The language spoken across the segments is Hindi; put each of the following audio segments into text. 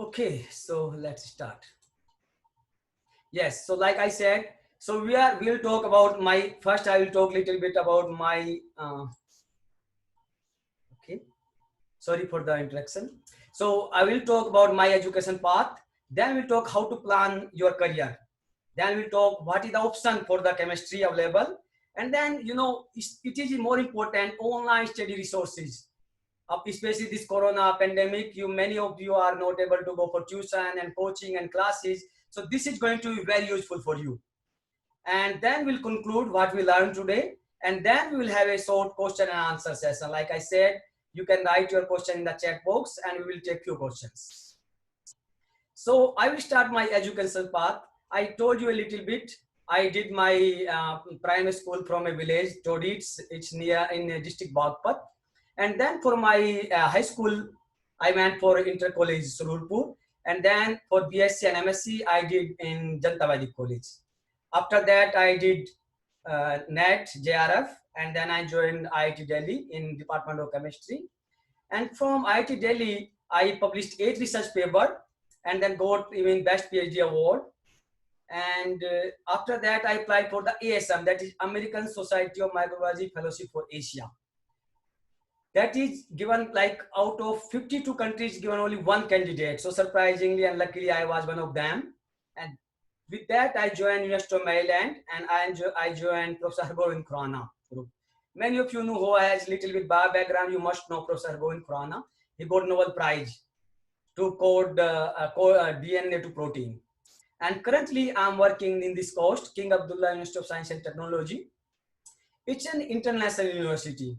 Okay, so let's start. Yes, so like I said, so we'll talk about my first. I will talk a little bit about my. Okay, sorry for the introduction. So I will talk about my education path. Then we'll talk how to plan your career. Then we'll talk what is the option for the chemistry available. And then it is more important online study resources. Especially this corona pandemic, many of you are not able to go for tuition and coaching and classes. So this is going to be very useful for you. And then we'll conclude what we learned today. And then we will have a short question and answer session. Like I said, you can write your question in the chat box and we will take few questions. So I will start my educational path. I told you a little bit. I did my primary school from a village, Todi. It's near in district Bagpat. And then for my high school, I went for Inter College Surulpur. And then for BSc and MSc, I did in Janta Vaidik College. After that, I did NET, JRF, and then I joined IIT Delhi in Department of Chemistry. And from IIT Delhi, I published 8 research papers and then got even Best PhD Award. And after that, I applied for the ASM, that is American Society of Microbiology Fellowship for Asia. That is given like out of 52 countries, given only one candidate. So surprisingly and luckily, I was one of them. And with that, I joined University of Maryland and I joined Professor Govind Khurana group. Many of you know who has little bit bio background. You must know Professor Govind Khurana. He got Nobel Prize to code DNA to protein. And currently, I'm working in this coast, King Abdullah University of Science and Technology. It's an international university.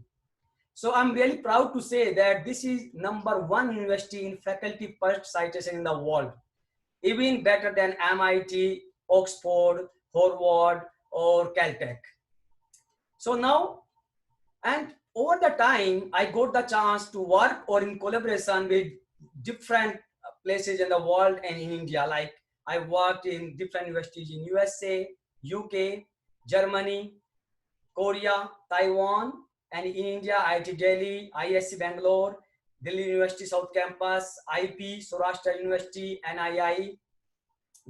So I'm really proud to say that this is #1 university in faculty first citation in the world, even better than MIT, Oxford, Harvard, or Caltech. So now, and over the time, I got the chance to work or in collaboration with different places in the world and in India. Like I worked in different universities in USA, UK, Germany, Korea, Taiwan, and in India, IIT Delhi, ISC Bangalore, Delhi University South Campus, IP, Saurashtra University, NII,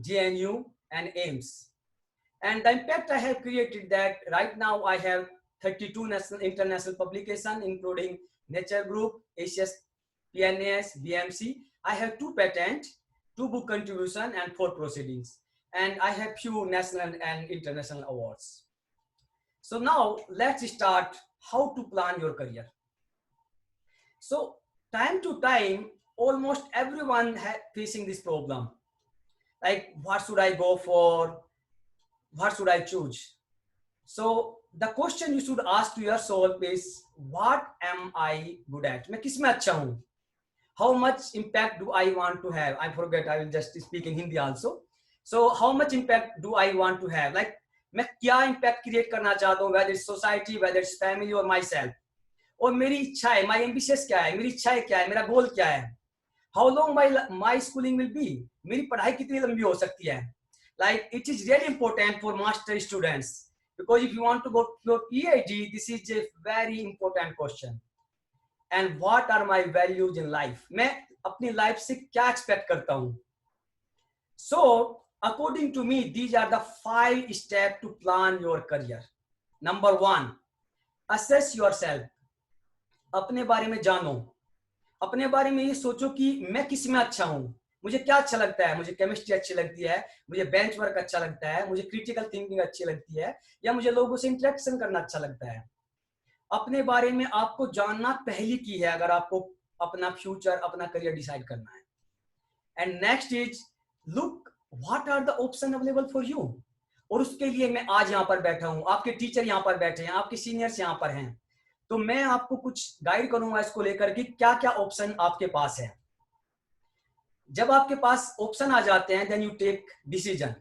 JNU, and AIMS. And the impact I have created that right now I have 32 national international publications, including Nature Group, ACS, PNAS, BMC. I have 2 patents, 2 book contributions, and 4 proceedings. And I have few national and international awards. So now let's start how to plan your career. So time to time, almost everyone facing this problem. Like what should I go for? What should I choose? So the question you should ask to yourself is, what am I good at? मैं किसमें अच्छा हूँ? How much impact do I want to have? I forget, I will just speak in Hindi also. So how much impact do I want to have? Like मैं क्या impact create करना चाहता हूँ, whether it's society, whether it's family or myself. और मेरी इच्छा है, my ambitious क्या है, मेरी इच्छा क्या है, मेरा goal क्या है? How long my schooling will be? मेरी पढ़ाई कितनी लंबी हो सकती है? Like it is really important for master students, because if you want to go to your PhD, this is a very important question. And what are my values in life? मैं अपनी life से क्या expect करता हूँ? So according to me, these are the 5 steps to plan your career. Number 1, assess yourself. अपने बारे में जानो. अपने बारे में ये सोचो कि मैं किस में अच्छा हूँ. मुझे क्या अच्छा लगता है? मुझे केमिस्ट्री अच्छी लगती है, मुझे बेंच वर्क अच्छा लगता है, मुझे क्रिटिकल थिंकिंग अच्छी लगती है, या मुझे लोगों से इंटरेक्शन करना अच्छा लगता है. अपने बारे में आपको जानना पहली की है अगर आपको अपना फ्यूचर, अपना करियर डिसाइड करना है. And next is look what are the option available for you. और उसके लिए मैं आज यहाँ पर बैठा हूँ, आपके टीचर यहाँ पर बैठे हैं, आपके सीनियर्स यहाँ पर हैं, तो मैं आपको कुछ गाइड करूंगा इसको लेकर कि क्या क्या ऑप्शन आपके पास है. जब आपके पास ऑप्शन आ जाते हैं, देन यू टेक डिसीजन.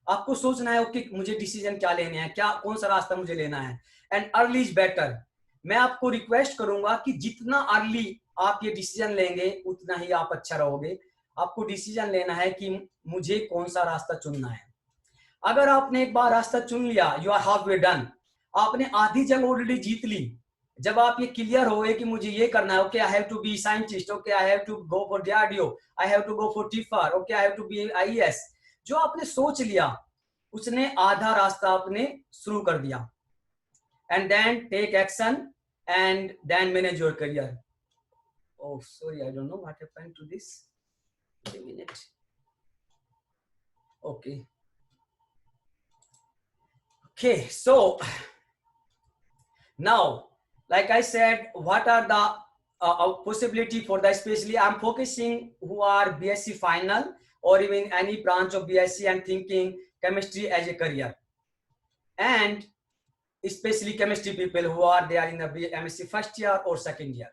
आपको सोचना है कि मुझे डिसीजन क्या लेने हैं, क्या कौन सा रास्ता मुझे लेना है. And early is better. मैं आपको रिक्वेस्ट करूंगा कि जितना अर्ली आप ये डिसीजन लेंगे उतना ही आप अच्छा रहोगे. आपको डिसीजन लेना है कि मुझे कौन सा रास्ता चुनना है. अगर आपने एक बार रास्ता चुन लिया, you are half way done. आपने आधी जंग ऑलरेडी जीत ली. जब आप ये क्लियर हो कि मुझे ये करना है, okay I have to be scientist, okay I have to go for DRDO, I have to go for TIFR, okay I have to be IAS, जो आपने सोच लिया उसने आधा रास्ता आपने शुरू कर दिया. And then take action and then manage your career. Oh, sorry, I don't know what happened to this. Wait a minute. Okay. Okay, so now, like I said, what are the possibility for the, especially I'm focusing who are BSc final or even any branch of BSc and thinking chemistry as a career, and especially chemistry people who are they are in the MSc first year or second year.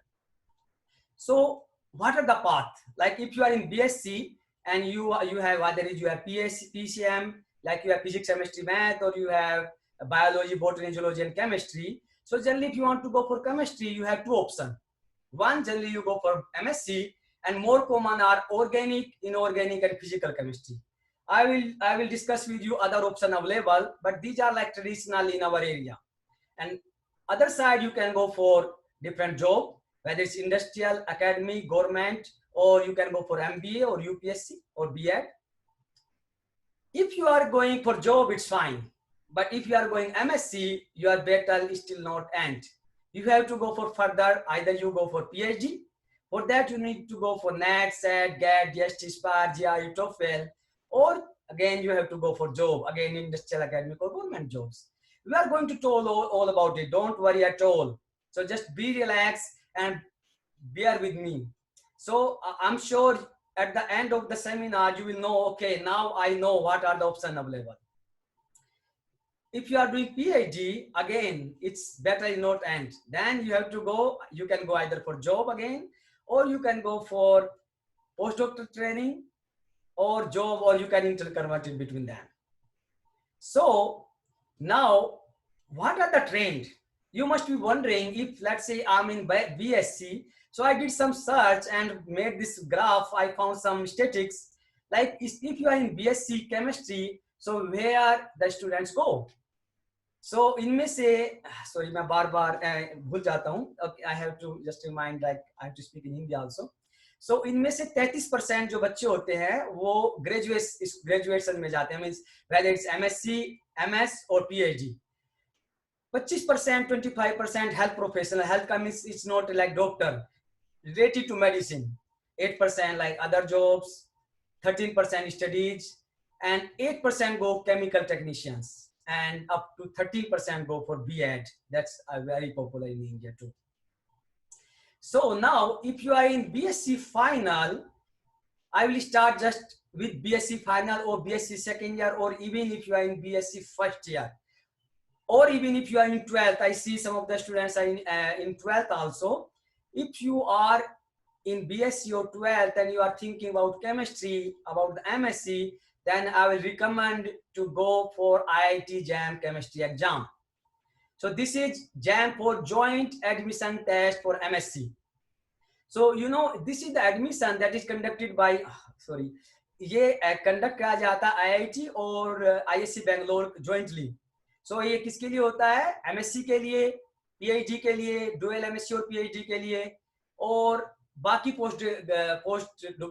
So what are the path? Like if you are in BSc and you have either you have PCM, like you have physics, chemistry, math, or you have biology, botany, zoology, and chemistry. So generally, if you want to go for chemistry, you have two options. One, generally you go for MSc, and more common are organic, inorganic, and physical chemistry. I will discuss with you other options available, but these are like traditional in our area. And other side, you can go for different job, whether it's industrial, academic, government, or you can go for MBA or UPSC or BEd. If you are going for job, it's fine. But if you are going MSc, your battle is still not end. You have to go for further, either you go for PhD. For that, you need to go for NET, SET, GAT, GST, SPAR, GRE, TOEFL, or again, you have to go for job, again, industrial, academic, or government jobs. We are going to tell all about it. Don't worry at all. So just be relaxed and bear with me. So I'm sure at the end of the seminar, you will know, okay, now I know what are the options available. If you are doing PhD, again, it's better not end. Then you have to go, you can go either for job again, or you can go for postdoctoral training or job, or you can interconvert in between them. So now, what are the trends? You must be wondering if, let's say I'm in BSc, so I did some search and made this graph. I found some statistics, like if you are in BSc chemistry, so where the students go. So इनमें से, sorry मैं बार बार भूल जाता हूँ. Okay, I have to just remind, like I have to speak in Hindi also. So इनमें से 33% जो बच्चे होते हैं वो ग्रेजुएशन में जाते हैं, means whether it's MSc, MS or PhD. 25%, 25% health professional, health का means it's not like doctor, related to medicine. 8% like other jobs, 13% studies, and 8% go chemical technicians, and up to 13% go for BEd. That's very popular in India too. So now, if you are in BSc final, I will start just with BSc final or BSc second year, or even if you are in BSc first year, or even if you are in 12th. I see some of the students are in 12th also. If you are in BSc or 12th and you are thinking about chemistry, about the MSc, then I will recommend to go for IIT JAM chemistry exam. So this is JAM for Joint Admission Test for MSc. So you know, this is the admission that is conducted by, sorry, ये conduct किया जाता है IIT और ISC Bangalore jointly. So ये किसके लिए होता है? MSc के लिए, PhD के लिए, dual MSc और PhD के लिए, और बाकी पोस्ट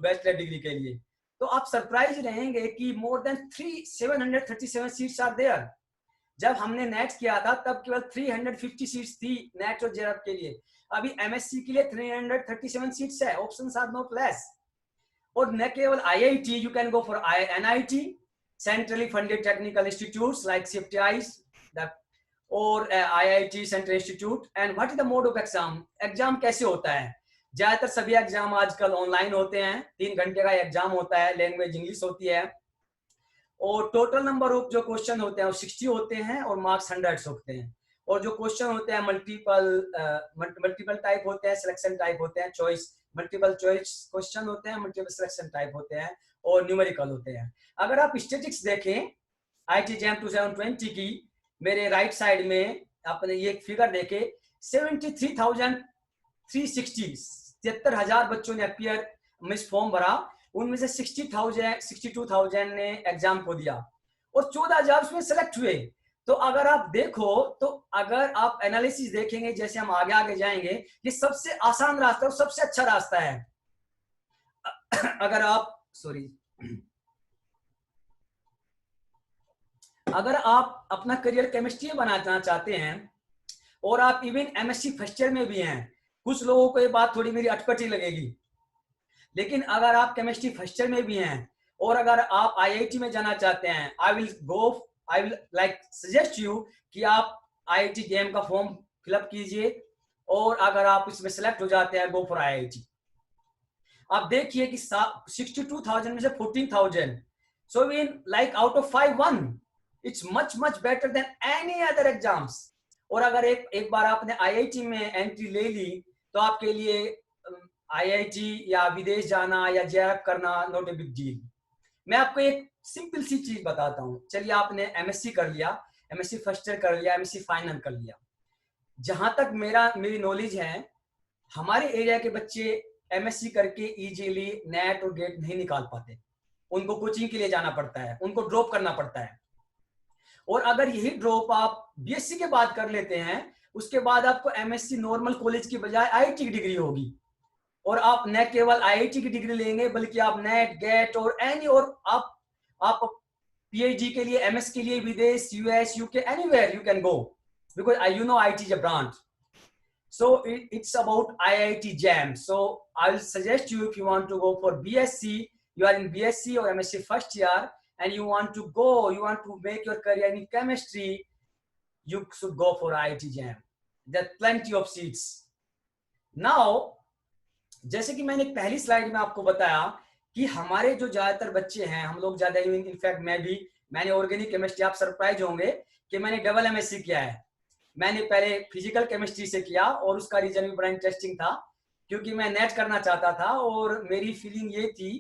बैचलर डिग्री के लिए. तो आप सरप्राइज रहेंगे कि more than 737 seats are there. जब हमने नेट किया था तब केवल 350 सीट्स थी नेट और जेआरएफ के लिए. अभी एमएससी के लिए 337 सीट्स है. Options are not less. और न केवल IIT, you can go for NIT, centrally funded technical institutes like CFTIs और IIT central institute. And what is the mode of exam? Exam कैसे होता है? ज्यादातर सभी एग्जाम आजकल ऑनलाइन होते हैं. 3 घंटे का एग्जाम होता है. लैंग्वेज इंग्लिश होती है, और टोटल नंबर ऑफ जो क्वेश्चन होते हैं वो 60 होते हैं, और मार्क्स 100 होते हैं. और जो क्वेश्चन होते हैं मल्टीपल टाइप होते हैं, सिलेक्शन टाइप होते हैं, चॉइस मल्टीपल चॉइस क्वेश्चन होते हैं, मल्टीपल सिलेक्शन टाइप होते हैं, और न्यूमेरिकल होते हैं. अगर आप स्टैटिस्टिक्स देखें आईआईटी जैम 2020 की, मेरे राइट साइड में आपने ये फिगर देखे, 73,360 बच्चों ने अपीयर मिस फॉर्म भरा. उनमें से 62,000 ने एग्जाम को दिया, और 14,000 उसमें सेलेक्ट हुए. तो अगर आप देखो, तो अगर आप एनालिसिस देखेंगे, जैसे हम आगे आगे जाएंगे, ये सबसे आसान रास्ता और सबसे अच्छा रास्ता है। अगर आप अगर आप अपना करियर केमिस्ट्री में बनाना चाहते हैं और आप इवन एमएससी फर्स्ट ईयर में भी हैं, कुछ लोगों को ये बात थोड़ी मेरी अटपटी लगेगी, लेकिन अगर आप केमिस्ट्री फर्स्ट ईयर में भी हैं और अगर आप आईआईटी में जाना चाहते हैं, I will like suggest you कि आप आईआईटी गेम का फॉर्म फिलअप कीजिए, और अगर आप इसमें सेलेक्ट हो जाते हैं, गो फॉर आईआईटी। आप देखिए कि 62,000 में से 14,000, so in like out of 5-1, it's much better than any other exams. और अगर एक बार आपने आईआईटी में एंट्री ले ली, तो आपके लिए आईआईटी या विदेश जाना या जेआरएफ करना नॉट ए बिग डील। मैं आपको एक सिंपल सी चीज बताता हूँ। चलिए, आपने एमएससी कर लिया, एमएससी फर्स्ट ईयर कर लिया, एमएससी फाइनल कर लिया। जहां तक मेरी नॉलेज है, हमारे एरिया के बच्चे एमएससी करके इजीली नेट और गेट नहीं निकाल पाते, उनको कोचिंग के लिए जाना पड़ता है, उनको ड्रॉप करना पड़ता है। और अगर यही ड्रॉप आप बीएससी के बाद कर लेते हैं, उसके बाद आपको एमएससी नॉर्मल कॉलेज की बजाय आईआईटी की डिग्री होगी, और आप न केवल आईआईटी की डिग्री लेंगे, बल्कि आप नेट गेट और एनी और आप पीएचडी के लिए, एमएस के लिए विदेश, US, UK, anywhere you can go, because you know IIT is a branch. So it's about IIT JAM. So I'll suggest you, if you want to go for BSc, you are in BSc or MSc first year, and you want to make your career in chemistry, you should go for IIT JAM. There are plenty of seats. Now, जैसे कि मैंने पहली स्लाइड में आपको बताया कि हमारे जो ज्यादातर बच्चे हैं, हम लोग ज्यादा, इनफैक्ट मैंने ऑर्गेनिक केमिस्ट्री, आप सरप्राइज होंगे कि मैंने डबल एमएससी किया है। मैंने पहले फिजिकल केमिस्ट्री से किया और उसका रीजन भी बड़ा इंटरेस्टिंग था, क्योंकि मैं नेट करना चाहता था और मेरी फीलिंग ये थी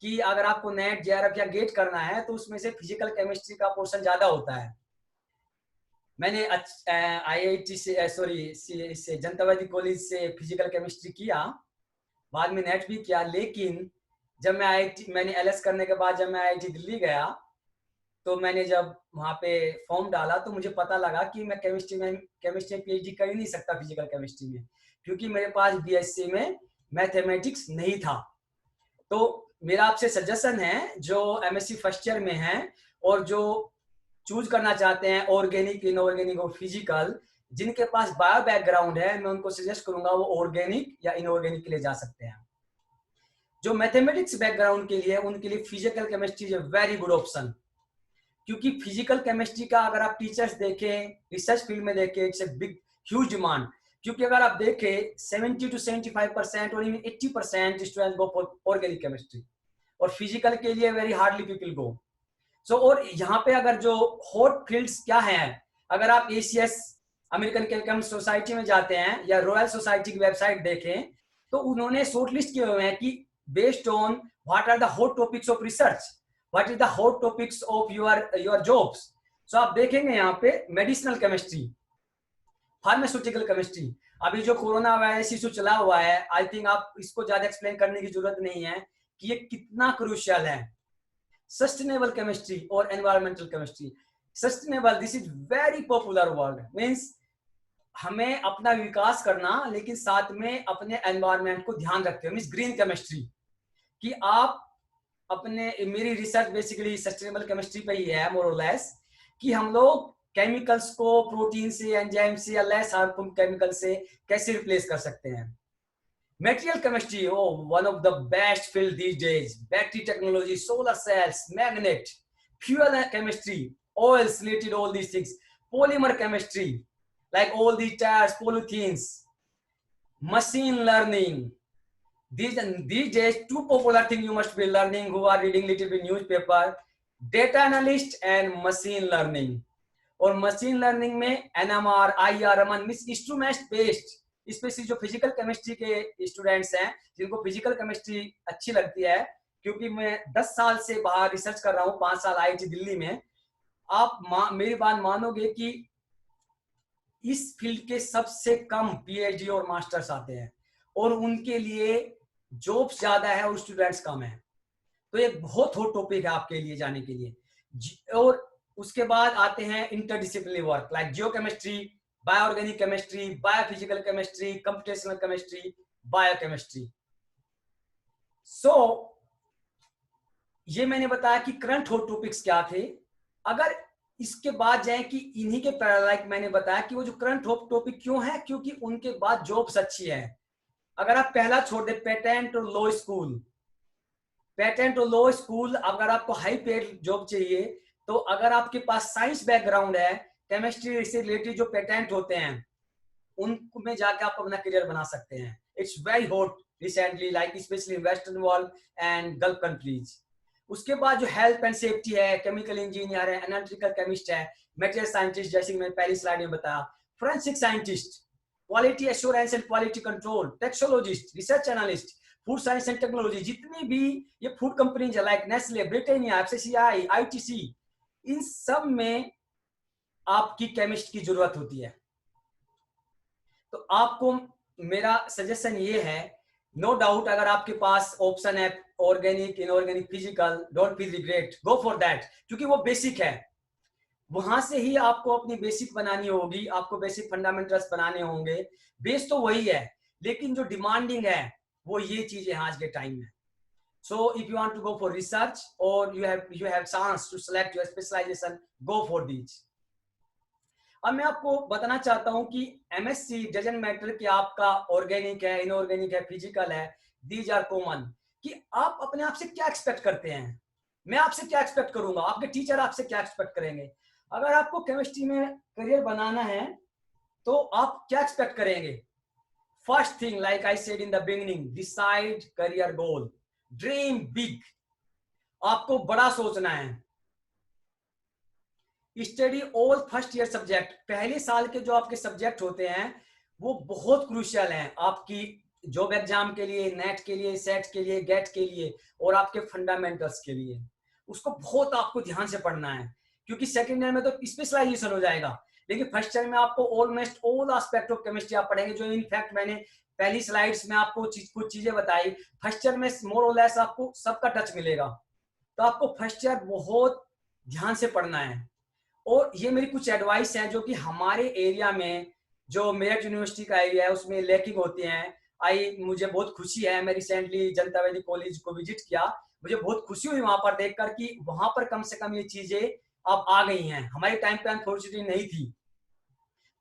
कि अगर आपको नेट, जेआरएफ या गेट करना है तो उसमें से फिजिकल केमिस्ट्री का पोर्शन ज्यादा होता है। मैंने आईआईटी से जनतावादी कॉलेज से फिजिकल केमिस्ट्री किया, बाद में नेट भी किया, लेकिन जब मैंने एलएस करने के बाद जब मैं आईआईटी दिल्ली गया, तो मैंने जब वहाँ पे फॉर्म डाला तो मुझे पता लगा कि मैं केमिस्ट्री में पीएचडी कर ही नहीं सकता फिजिकल केमिस्ट्री में, क्योंकि मेरे पास बीएससी में मैथमेटिक्स नहीं था। तो मेरा आपसे सजेशन है, जो एमएससी फर्स्ट ईयर में है और जो चूज करना चाहते हैं ऑर्गेनिक, इनऑर्गेनिक और फिजिकल, जिनके पास बायो बैकग्राउंड है, मैं उनको सजेस्ट करूंगा वो ऑर्गेनिक या इनऑर्गेनिक के लिए जा सकते हैं। जो मैथमेटिक्स बैकग्राउंड के लिए, उनके लिए physical chemistry is a very good option, क्योंकि फिजिकल केमिस्ट्री का अगर आप टीचर्स देखें, रिसर्च फील्ड में देखें, it's a big huge demand. क्योंकि अगर आप देखें 70 to 75% और even 80% students go for organic chemistry, और फिजिकल के लिए वेरी हार्डली पीपल गो। सो और यहाँ पे अगर जो हॉट फील्ड्स क्या हैं, अगर आप एसीएस, अमेरिकन केमिकल सोसाइटी में जाते हैं या रॉयल सोसाइटी की वेबसाइट देखें, तो उन्होंने शॉर्ट लिस्ट किए हुए हैं कि based on what are the hot topics of research, what is the hot topics of your jobs. So आप देखेंगे यहाँ पे मेडिसिनल केमिस्ट्री, फार्मास्यूटिकल केमिस्ट्री, अभी जो कोरोना वायरस इशू चला हुआ है, आई थिंक आप इसको ज्यादा एक्सप्लेन करने की जरूरत नहीं है कि ये कितना क्रूशियल है। सस्टेनेबल केमिस्ट्री और environmental chemistry, sustainable, this is very popular word, means हमें अपना विकास करना लेकिन साथ में अपने एनवायरमेंट को ध्यान रखते हुए, मीन्स ग्रीन केमिस्ट्री, कि आप अपने, मेरी रिसर्च बेसिकली सस्टेनेबल केमिस्ट्री पे ही है मोर और लेस, कि हम लोग केमिकल्स को प्रोटीन से, एंजाइम से या लेस हार्मफुल केमिकल से कैसे रिप्लेस कर सकते हैं। Material chemistry, oh, one of the best field these days. Battery technology, solar cells, magnet, fuel chemistry, oils related, all these things. Polymer chemistry, like all these tires, polythenes. Machine learning. These days, two popular things you must be learning who are reading little bit newspaper. Data analyst and machine learning. और मशीन लर्निंग में NMR, IRMN, means instrument based, specially जो फिजिकल केमिस्ट्री के स्टूडेंट्स हैं, जिनको फिजिकल केमिस्ट्री अच्छी लगती है, क्योंकि मैं 10 साल से बाहर रिसर्च कर रहा हूँ, 5 साल आईआईटी दिल्ली में, आप मेरी बात मानोगे कि इस फील्ड के सबसे कम पीएचडी और मास्टर्स आते हैं, और उनके लिए जॉब्स ज्यादा है और स्टूडेंट्स कम है। तो ये बहुत हॉट टॉपिक है आपके लिए जाने के लिए। और उसके बाद आते हैं interdisciplinary work like geochemistry, bioorganic chemistry, biophysical chemistry, computational chemistry, biochemistry. So ये मैंने बताया कि करंट हॉट टॉपिक्स क्या थे। अगर इसके बाद जाए कि इन्हीं के पैरालाइक मैंने बताया कि वो जो करंट हॉट टॉपिक क्यों है, क्योंकि उनके बाद जॉब्स अच्छी है। अगर आप पहला छोड़ दे पेटेंट और लॉ स्कूल, पेटेंट और लॉ स्कूल, अगर आपको हाई पेड जॉब चाहिए तो अगर आपके पास साइंस बैकग्राउंड है, केमिस्ट्री से रिलेटेड जो पेटेंट होते हैं उनमें जाके आप अपना करियर बना सकते हैं। It's very hot recently like specially in western world and gulf countries. उसके बाद जो हेल्थ एंड सेफ्टी है, केमिकल इंजीनियर है, एनालिटिकल केमिस्ट है, मटेरियल साइंटिस्ट जैसे मैंने पहली स्लाइड में बताया, forensic scientist, quality assurance and quality control, toxicologist, research analyst, food science and technology, जितनी भी ये फूड कंपनीज है like Nestle, Britannia, FCCI, ITC, इन सब में आपकी केमिस्ट की जरूरत होती है। तो आपको मेरा सजेशन ये है, नो डाउट अगर आपके पास ऑप्शन है organic, inorganic, physical, don't feel regret, go for that, क्योंकि वो बेसिक है। वहां से ही आपको अपनी बेसिक बनानी होगी, आपको बेसिक फंडामेंटल्स बनाने होंगे। बेस तो वही है, लेकिन जो डिमांडिंग है वो ये चीजें आज के टाइम में। So if you want to go for research और you have chance to select your specialization, go for these। अब मैं आपको बताना चाहता हूं कि एमएससी डजंट मैटर कि आपका ऑर्गेनिक है, इनऑर्गेनिक है, फिजिकल है, दीज आर कॉमन। कि आप अपने आप से क्या एक्सपेक्ट करते हैं, मैं आपसे क्या एक्सपेक्ट करूंगा, आपके टीचर आपसे क्या एक्सपेक्ट करेंगे। अगर आपको केमिस्ट्री में करियर बनाना है तो आप क्या एक्सपेक्ट करेंगे। First thing like I said in the beginning, decide career goal, dream big, आपको बड़ा सोचना है। Study all first year subject, पहले साल के जो आपके सब्जेक्ट होते हैं वो बहुत क्रूशियल हैं आपकी जॉब एग्जाम के लिए, नेट के लिए, सेट के लिए, गेट के लिए और आपके फंडामेंटल्स के लिए। उसको बहुत आपको ध्यान से पढ़ना है, क्योंकि सेकेंड ईयर में तो स्पेशलाइजेशन हो जाएगा, लेकिन फर्स्ट ईयर में आपको almost all aspect of chemistry आप पढ़ेंगे। जो इनफैक्ट मैंने पहली स्लाइड्स में आपको कुछ चीजें बताई, फर्स्ट ईयर में मोर और लेस आपको सबका टच मिलेगा। तो आपको फर्स्ट ईयर बहुत ध्यान से पढ़ना है। और ये मेरी कुछ एडवाइस है जो कि हमारे एरिया में, जो मेरठ यूनिवर्सिटी का एरिया है उसमें लैकिंग होती हैं। मुझे बहुत खुशी है, मैं रिसेंटली जनता वैली कॉलेज को विजिट किया, मुझे बहुत खुशी हुई वहां पर देखकर कि वहां पर कम से कम ये चीजें अब आ गई हैं, हमारे टाइम पे अनफॉर्चुनेटली नहीं थी।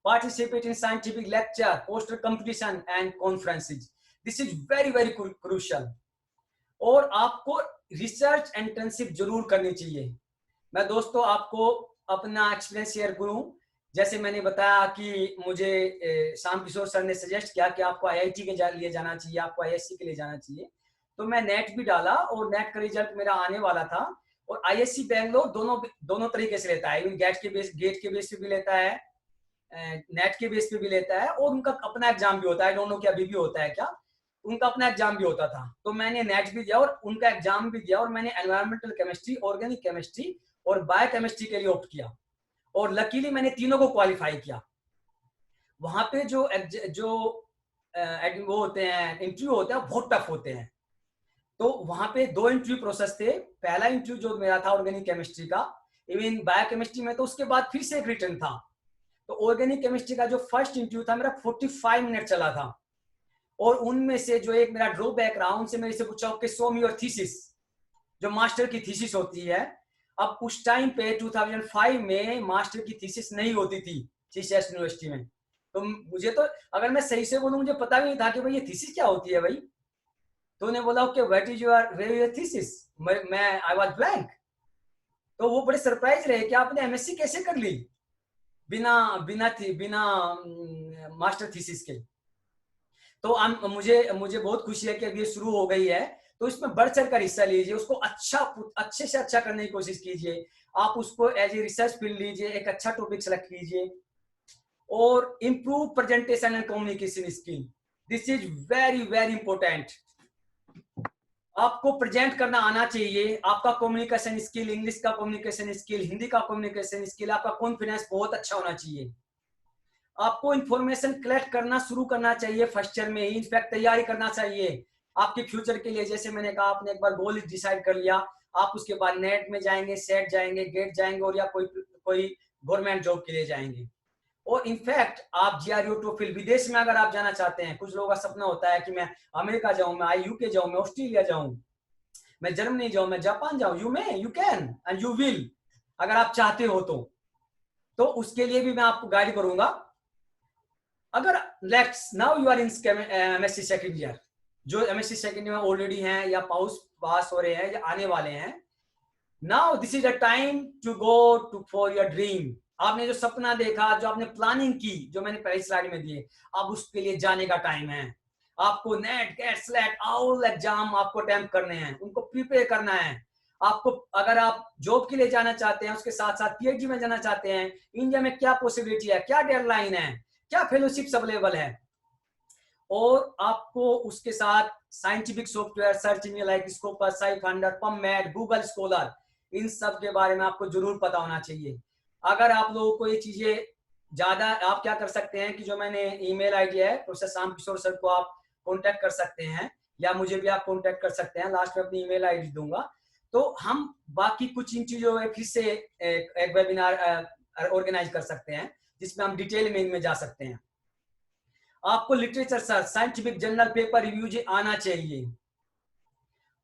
Participate in scientific lecture, poster competition and conferences, this is very very crucial. और आपको रिसर्च इंटर्नशिप जरूर करनी चाहिए। मैं दोस्तों आपको अपना एक्सपीरियंस शेयर करूं, जैसे मैंने बताया कि मुझे श्याम किशोर सर ने सजेस्ट किया कि आपको आईआईटी के लिए जाना चाहिए, आपको आईएससी के लिए जाना चाहिए। तो मैं नेट भी डाला और नेट का रिजल्ट मेरा आने वाला था। और आईएससी बैंगलोर दोनों तरीके से लेता है, गेट के बेस पे भी लेता है, नेट के बेस पे भी लेता है, और उनका अपना एग्जाम भी होता है। दोनों की अभी भी होता है क्या, उनका अपना एग्जाम भी होता था। तो मैंने नेट भी दिया और उनका एग्जाम भी दिया, और मैंने एनवायरमेंटल केमिस्ट्री, ऑर्गेनिक केमिस्ट्री और बायोकेमिस्ट्री के लिए ऑप्ट किया, और लकीली मैंने तीनों को क्वालिफाई किया। वहां पे जो वो होते हैं, इंटरव्यू होते हैं, बहुत टफ होते हैं। तो वहां पे 2 इंटरव्यू प्रोसेस थे। पहला इंटरव्यू जो मेरा था ऑर्गेनिक केमिस्ट्री का, इवन बायोकेमिस्ट्री में तो उसके बाद फिर से एक रिटर्न था। तो ऑर्गेनिक केमिस्ट्री का जो फर्स्ट इंटरव्यू था मेरा 45 मिनट चला था, और उनमें से जो एक मेरा ड्रॉबैक रहा, उनसे मेरे से पूछा कि शो मी योर थीसिस, जो मास्टर की थीसिस होती है। अब उस टाइम पे 2005 में मास्टर की थीसिस नहीं होती थी सीसीएस यूनिवर्सिटी में। तो मुझे तो, अगर मैं सही से बोलूं, मुझे पता भी नहीं था कि भाई ये थीसिस क्या होती है भाई। तो उन्हें बोला कि व्हाट इज योर थीसिस, मैं आई वाज ब्लैंक। तो वो बड़े सरप्राइज रहे कि आपने एमएससी कैसे कर ली बिना बिना मास्टर थीसिस के। तो मुझे बहुत खुशी है कि अब ये शुरू हो गई है, तो इसमें बढ़ चढ़ कर हिस्सा लीजिए, उसको अच्छे से अच्छा करने की कोशिश कीजिए। आप उसको एज ए रिसर्च फील्ड लीजिए, एक अच्छा टॉपिक सेलेक्ट कीजिए, और improve presentation and communication skill, this is very very important. आपको प्रेजेंट करना आना चाहिए, आपका कम्युनिकेशन स्किल, इंग्लिश का कम्युनिकेशन स्किल, हिंदी का कम्युनिकेशन स्किल, आपका कॉन्फिडेंस बहुत अच्छा होना चाहिए। आपको इंफॉर्मेशन कलेक्ट करना शुरू करना चाहिए फर्स्ट ईयर में ही, इनफैक्ट तैयारी करना चाहिए आपके फ्यूचर के लिए। जैसे मैंने कहा, आपने एक बार गोल डिसाइड कर लिया, आप उसके बाद नेट में जाएंगे, सेट जाएंगे, गेट जाएंगे, और या कोई कोई गवर्नमेंट जॉब के लिए जाएंगे। और इनफैक्ट आप जीआरयू टोफिल विदेश में अगर आप जाना चाहते हैं, कुछ लोगों का सपना होता है कि मैं अमेरिका जाऊं, मैं यूके जाऊं, मैं ऑस्ट्रेलिया जाऊं, मैं जर्मनी जाऊं, मैं जापान जाऊं, you can and you will, अगर आप चाहते हो तो उसके लिए भी मैं आपको गाइड करूंगा। अगर let's now you are in MSc second year, जो एमएससी सेकंड ईयर में ऑलरेडी हैं या पास हो रहे हैं या आने वाले हैं, now this is a time to go to for your dream. आपने जो सपना देखा, जो आपने प्लानिंग की, जो मैंने पहली स्लाइड में दिए, अब उसके लिए जाने का टाइम है। आपको NET, GATE, SLET, all exam आपको अटेम्प्ट करने हैं, उनको प्रिपेयर करना है। आपको अगर आप जॉब के लिए जाना चाहते हैं, उसके साथ साथ पीएचडी में जाना चाहते हैं, इंडिया में क्या पॉसिबिलिटी है, क्या डेडलाइन है, क्या फेलोशिप्स अवेलेबल है, और आपको उसके साथ scientific software search engine like Scopus, SciFinder, PubMed, Google Scholar, इन सब के बारे में आपको जरूर पता होना चाहिए। अगर आप लोगों को ये चीजें ज्यादा, आप क्या कर सकते हैं कि जो मैंने ईमेल आईडी है प्रोफेसर शाम किशोर सर को आप कांटेक्ट कर सकते हैं, या मुझे भी आप कांटेक्ट कर सकते हैं, लास्ट में अपनी ईमेल आईडी दूंगा। तो हम बाकी कुछ इन चीजों में फिर से एक वेबिनार ऑर्गेनाइज कर सकते हैं, जिसमें हम डिटेल में इनमें जा सकते हैं। आपको literature search, scientific journal, paper reviews आना चाहिए,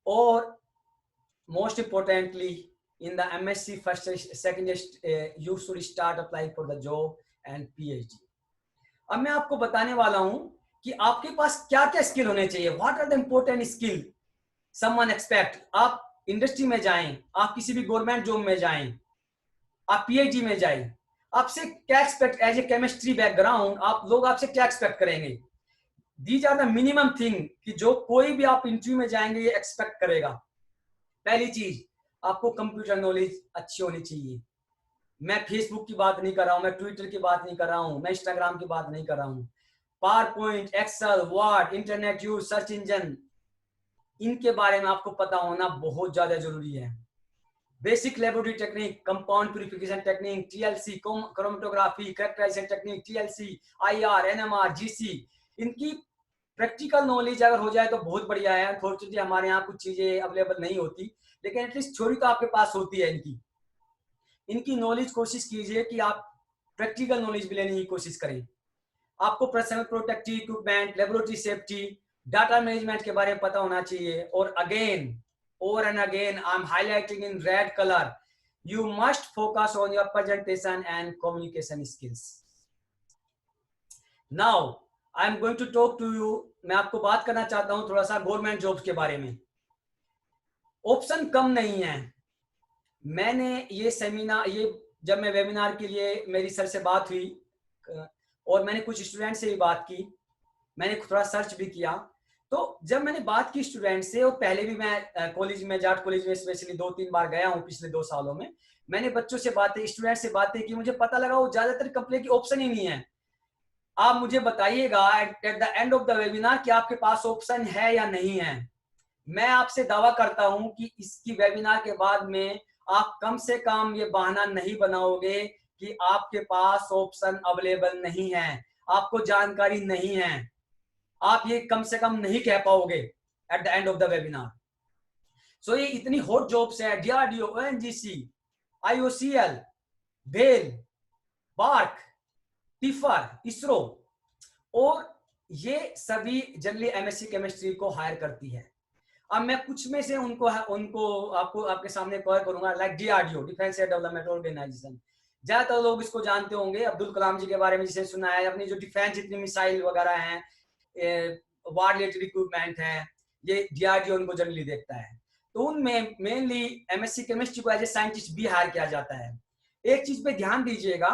और most importantly in the MSc first second you should start applying for the job and PhD। अब मैं आपको बताने वाला हूं कि आपके पास क्या क्या स्किल होने चाहिए, what are the important skill someone expect. आप इंडस्ट्री में जाएं, आप किसी भी गवर्नमेंट जॉब में जाएं, आप पीएचडी में जाएं, आपसे क्या expect, as a chemistry background आप लोग आपसे क्या एक्सपेक्ट करेंगे। These are the minimum thing कि जो कोई भी आप इंटरव्यू में जाएंगे ये एक्सपेक्ट करेगा। पहली चीज, आपको कंप्यूटर नॉलेज अच्छी होनी चाहिए। मैं फेसबुक की बात नहीं कर रहा हूं, मैं ट्विटर की बात नहीं कर रहा हूं, मैं इंस्टाग्राम की बात नहीं कर रहा हूं। PowerPoint, Excel, Word, internet use, search engine, इनके बारे में आपको पता होना बहुत ज्यादा जरूरी है। Basic laboratory technique, compound purification technique, TLC, chromatography, characterisation technique, TLC, IR, NMR, GC, इनकी प्रैक्टिकल नॉलेज अगर हो जाए तो बहुत बढ़िया है। अनफॉर्चुनेटली हमारे यहाँ कुछ चीजें अवेलेबल नहीं होती, लेकिन एटलीस्ट थ्योरी तो आपके पास होती है। इनकी नॉलेज कोशिश कीजिए कि आप प्रैक्टिकल नॉलेज भी लेने की कोशिश करें। आपको personal protective equipment, laboratory safety, data management के बारे में पता होना चाहिए। और again, over and again I am highlighting in red colour, you must focus on your presentation and communication skills. Now I am going to talk to you, मैं आपको बात करना चाहता हूं थोड़ा सा गवर्नमेंट जॉब्स के बारे में। ऑप्शन कम नहीं है। मैंने ये सेमिनार, ये जब मैं वेबिनार के लिए मेरी सर से बात हुई और मैंने कुछ स्टूडेंट से भी बात की, मैंने थोड़ा सर्च भी किया, तो जब मैंने बात की स्टूडेंट से, और पहले भी मैं कॉलेज में, जाट कॉलेज में स्पेशली 2-3 बार गया हूँ पिछले 2 सालों में, मैंने बच्चों से बातें, स्टूडेंट से बातें की, मुझे पता लगा वो ज्यादातर कंपनी की ऑप्शन ही नहीं है। आप मुझे बताइएगा eight the end of the webinar कि आपके पास ऑप्शन है या नहीं है। मैं आपसे दावा करता हूं कि इसकी वेबिनार के बाद में आप कम से कम ये बहाना नहीं बनाओगे कि आपके पास ऑप्शन अवेलेबल नहीं है, आपको जानकारी नहीं है। आप ये कम से कम नहीं कह पाओगे at the end of the webinar. So ये इतनी हॉट जॉब्स है, DRDO, ONGC, IOCL, BEL, BARC, TIFR, ISRO, और ये सभी जनरली एमएससी केमिस्ट्री को हायर करती है। अब मैं कुछ में से उनको आपको आपके सामने कवर करूंगा, like DRDO, defence development organisation. ज्यादातर लोग इसको जानते होंगे, अब्दुल कलाम जी के बारे में जिसे सुना है, अपनी जो डिफेंस जितनी मिसाइल वगैरह हैं, वार रिलेटेड इक्विपमेंट है, ये डीआरडीओ उनको जनरली देखता है। तो उनमें मेनली एमएससी केमिस्ट्री को एज ए साइंटिस्ट भी हायर किया जाता है। एक चीज पे ध्यान दीजिएगा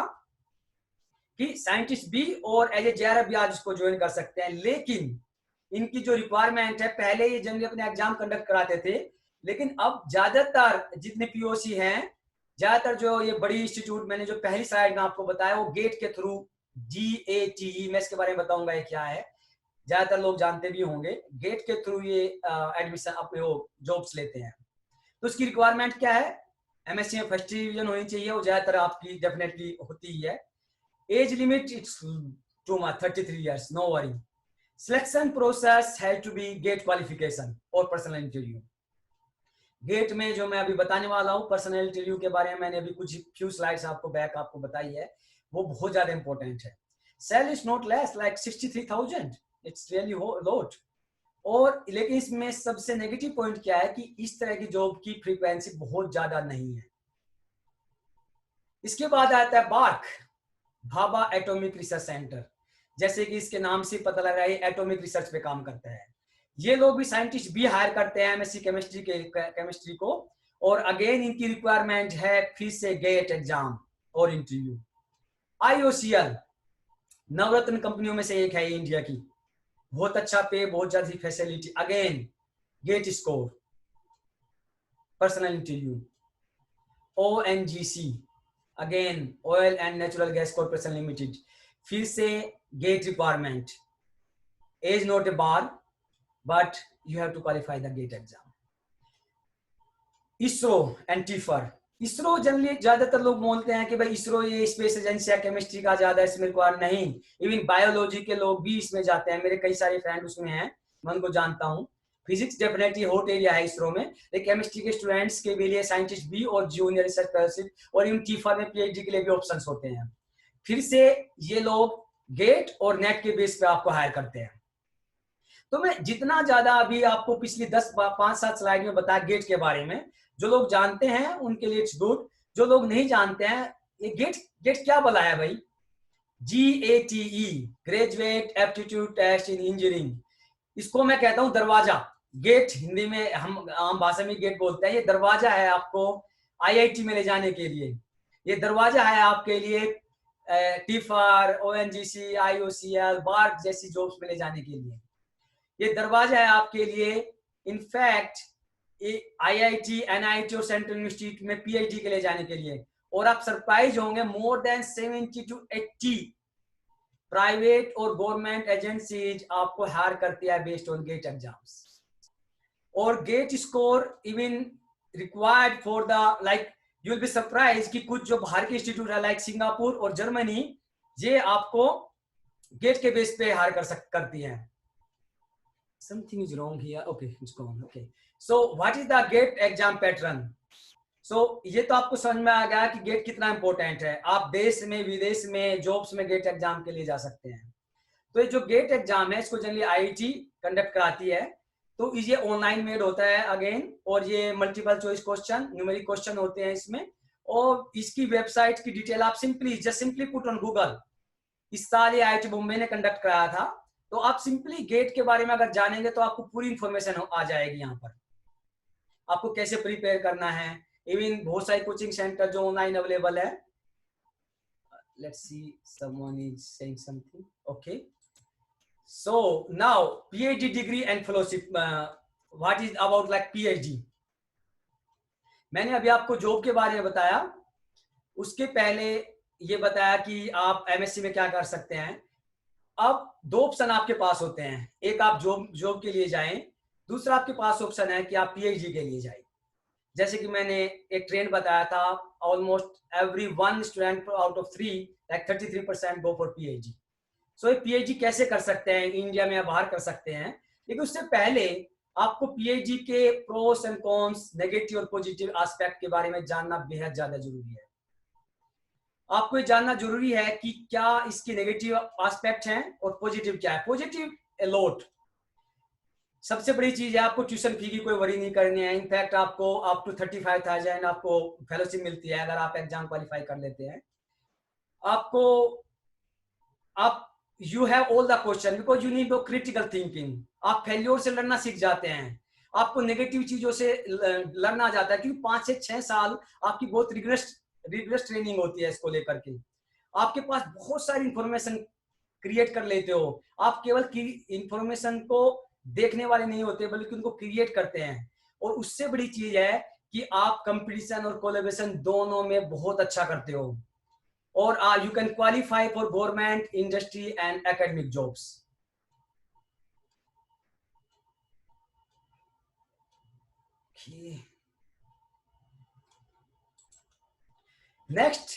कि साइंटिस्ट भी और एज ए जेआरएफ भी आज इसको ज्वाइन कर सकते हैं, लेकिन इनकी जो रिक्वायरमेंट है, पहले ये जनरली अपने एग्जाम कंडक्ट कराते थे, लेकिन अब ज्यादातर जितने पीओसी हैं, ज्यादातर जो ये बड़ी इंस्टीट्यूट, मैंने जो पहली स्लाइड में आपको बताया, वो गेट के थ्रू, GATE, मैं इसके बारे में बताऊंगा ये क्या है, ज्यादातर लोग जानते भी होंगे, गेट के थ्रू ये एडमिशन अपने वो जॉब्स लेते हैं। तो उसकी रिक्वायरमेंट क्या है, एमएससी में फर्स्ट डिवीजन होनी चाहिए, वो ज्यादातर आपकी डेफिनेटली होती ही है। Age limit it's too much, 33 years, no worry. Selection process had to be GATE qualification or personal interview. GATE में जो मैं अभी बताने वाला हूँ पर्सनल इंटरव्यू के बारे में, मैंने अभी कुछ फ्यू स्लाइड्स आपको बैक आपको बताई है, वो बहुत ज्यादा इंपॉर्टेंट है। Sale is not less like 63,000, it's really lot. और लेकिन इसमें सबसे नेगेटिव पॉइंट क्या है कि इस तरह की जॉब की फ्रीक्वेंसी बहुत ज्यादा नहीं है। इसके बाद आता है BARC, Bhabha atomic research centre. जैसे कि इसके नाम से पता लग रहा है एटॉमिक रिसर्च पे काम करता है। ये लोग भी साइंटिस्ट भी हायर करते हैं एमएससी केमिस्ट्री को। और अगेन इनकी रिक्वायरमेंट है फिर से गेट एग्जाम और इंटरव्यू। आईओसीएल नवरत्न कंपनियों में से एक है इंडिया की, बहुत अच्छा पे, बहुत ज्यादा facility, again GATE score, personal interview. ONGC again oil and natural gas corporation limited, फिर से GATE requirement, as not a bar but you have to qualify the GATE exam. ISRO and TIFR, ISRO generally ज्यादातर लोग बोलते हैं कि भाई इसरो ये स्पेस एजेंसी है, केमिस्ट्री का ज्यादा इसमें रिक्वायर नहीं, इवन बायोलॉजी के लोग भी इसमें जाते हैं, मेरे कई सारे फ्रेंड उसमें हैं, मैं उनको जानता हूँ। फिजिक्स डेफिनेटली हॉट एरिया है इसरो में, लेकिन केमिस्ट्री के स्टूडेंट्स के लिए साइंटिस्ट भी और जूनियर रिसर्च फेलोशिप और इन टीफर में पीएचडी के लिए भी ऑप्शंस होते हैं। फिर से ये लोग गेट और नेट के बेस पे आपको हायर करते हैं। तो मैं जितना ज्यादा अभी आपको पिछली 5-7 स्लाइड में बताया गेट के बारे में, जो लोग जानते हैं उनके लिए इट्स गुड, जो लोग नहीं जानते हैं ये गेट क्या बोला है भाई, GATE, graduate aptitude test in engineering. इसको मैं कहता हूं दरवाजा, गेट हिंदी में हम आम भाषा में गेट बोलते हैं, ये दरवाजा है आपको आईआईटी में ले जाने के लिए, ये दरवाजा है आपके लिए टीफार, ओएनजीसी, आईओसीएल, बार्क जैसी जॉब्स में ले जाने के लिए, ये दरवाजा है आपके लिए। इनफैक्ट आईआईटी, एनआईटी और सेंट्रल यूनिवर्सिटी में पीएचडी के लिए जाने के लिए। और आप सरप्राइज होंगे, मोर देन 70 to 80 प्राइवेट और गवर्नमेंट एजेंसीज आपको हायर करती है बेस्ड ऑन गेट एग्जाम्स। और GATE score even required for the like you will be surprise कि कुछ जो बाहर के इंस्टीट्यूट है लाइक सिंगापुर और जर्मनी, ये आपको गेट के बेस पे हायर करती हैं। Something is wrong here. Okay, it's gone. Okay. So what is the GATE exam pattern? So ये तो आपको समझ में आ गया कि गेट कितना इंपॉर्टेंट है। आप देश में विदेश में जॉब्स में गेट एग्जाम के लिए जा सकते हैं। तो ये जो गेट एग्जाम है इसको जनरली आईआईटी कंडक्ट कराती है। तो ये ऑनलाइन मेड होता है अगेन, और ये multiple choice question, numeric question होते हैं इसमें। और इसकी वेबसाइट की डिटेल आप सिंपली पुट ऑन गूगल। इस साल ये आईआईटी बॉम्बे ने कंडक्ट कराया था, तो आप सिंपली गेट के बारे में अगर जानेंगे तो आपको पूरी इंफॉर्मेशन आ जाएगी यहाँ पर, आपको कैसे प्रिपेयर करना है। इवन बहुत सारे कोचिंग सेंटर जो ऑनलाइन अवेलेबल है। Let's see, someone is saying something. Okay, so now PhD degree and fellowship, what is about like PhD. मैंने अभी आपको जॉब के बारे में बताया, उसके पहले ये बताया कि आप एमएससी में क्या कर सकते हैं। अब 2 ऑप्शन आपके पास होते हैं, एक आप जॉब के लिए जाएं, दूसरा आपके पास ऑप्शन है कि आप पीएचडी के लिए जाएं। जैसे कि मैंने एक ट्रेंड बताया था, almost every 1 student out of 3 like 33% go for PhD. So ये पीएचडी कैसे कर सकते हैं, इंडिया में या बाहर कर सकते हैं, लेकिन उससे पहले आपको पीएचडी के प्रोस एंड कॉन्स, नेगेटिव और पॉजिटिव एस्पेक्ट के बारे में जानना बेहद ज्यादा जरूरी है। आपको ये जानना जरूरी है कि क्या इसके नेगेटिव एस्पेक्ट हैं और पॉजिटिव क्या है। पॉजिटिव अलॉट, सबसे बड़ी चीज है आपको ट्यूशन फी की कोई वरी नहीं करनी है। इनफैक्ट आपको अप टू 35,000 आपको फेलोशिप मिलती है अगर आप एग्जाम क्वालिफाई कर लेते हैं। आपको आप you have all the question because you need critical thinking. आप फेल्योर से लड़ना सीख जाते हैं, आपको नेगेटिव चीजों से लड़ना जाता है, क्योंकि 5 से 6 साल आपकी बहुत रिग्रेस ट्रेनिंग होती है इसको लेकर के। आपके पास बहुत सारी इंफॉर्मेशन क्रिएट कर लेते हो, आप केवल इंफॉर्मेशन को देखने वाले नहीं होते बल्कि उनको क्रिएट करते हैं। और उससे बड़ी चीज है कि आप कंपटीशन और कोलैबोरेशन दोनों में बहुत अच्छा करते हो, और you can qualify for government, industry and academic jobs. Next,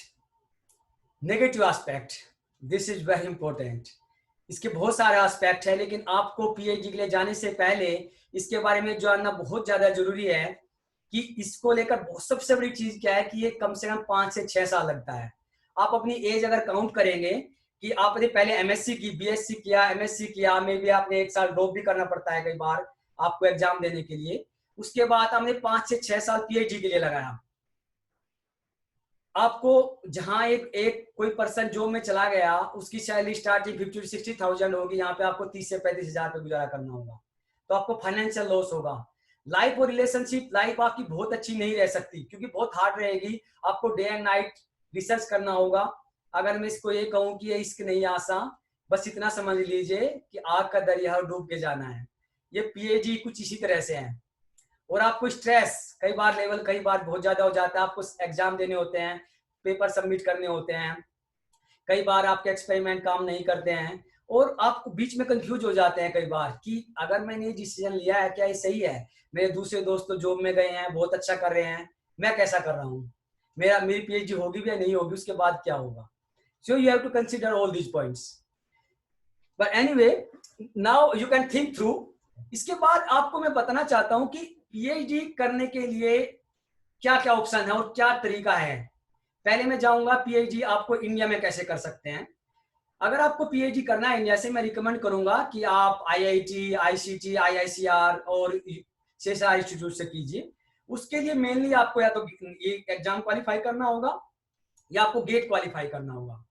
negative aspect, this is very important. इसके बहुत सारे एस्पेक्ट है, लेकिन आपको पीएचडी के लिए जाने से पहले इसके बारे में जानना बहुत ज्यादा जरूरी है कि इसको लेकर सबसे बड़ी चीज क्या है कि ये कम से कम 5 से 6 साल लगता है। आप अपनी एज अगर काउंट करेंगे कि आपने पहले एमएससी की, बीएससी किया, एमएससी किया, मे भी आपने 1 साल ड्रॉप भी करना पड़ता है कई बार आपको एग्जाम देने के लिए, उसके बाद आपने 5 से 6 साल पीएचडी के लिए लगाया। आपको जहां एक कोई पर्सन जॉब में चला गया, उसकी सैलरी स्टार्टिंग 50 to 60,000 होगी, यहाँ पे आपको 30 से 35,000 पे गुजारा करना होगा, तो आपको फाइनेंशियल लॉस होगा। लाइफ और रिलेशनशिप लाइफ आपकी बहुत अच्छी नहीं रह सकती, क्योंकि बहुत हार्ड रहेगी, आपको डे एंड नाइट रिसर्च करना होगा। अगर मैं इसको ये कहूँ कि ये इश्क नहीं आसा, बस इतना समझ लीजिए कि आग का दरिया डूब के जाना है। ये पीएचडी कुछ इसी तरह से है। और आपको स्ट्रेस कई बार लेवल कई बार बहुत ज्यादा हो जाता है, आपको एग्जाम देने होते हैं, पेपर सबमिट करने होते हैं, कई बार आपके एक्सपेरिमेंट काम नहीं करते हैं, और आप बीच में कंफ्यूज हो जाते हैं कई बार कि अगर मैंने ये डिसीजन लिया है क्या ये सही है, मेरे दूसरे दोस्त तो जॉब में गए हैं, बहुत अच्छा कर रहे हैं, मैं कैसा कर रहा हूँ, मेरी पीएचडी होगी भी या नहीं होगी, उसके बाद क्या होगा। So you have to consider all these points, but anyway now you can think through. इसके बाद आपको मैं बताना चाहता हूं कि पीएचडी करने के लिए क्या क्या ऑप्शन है और क्या तरीका है। पहले मैं जाऊंगा पीएचडी आपको इंडिया में कैसे कर सकते हैं। अगर आपको पीएचडी करना है इंडिया से, मैं रिकमेंड करूंगा कि आप आईआईटी, आईसीटी, आईआईसीआर और सीएसआई इंस्टीट्यूट से कीजिए। उसके लिए मेनली आपको या तो ये एग्जाम क्वालिफाई करना होगा या आपको गेट क्वालिफाई करना होगा।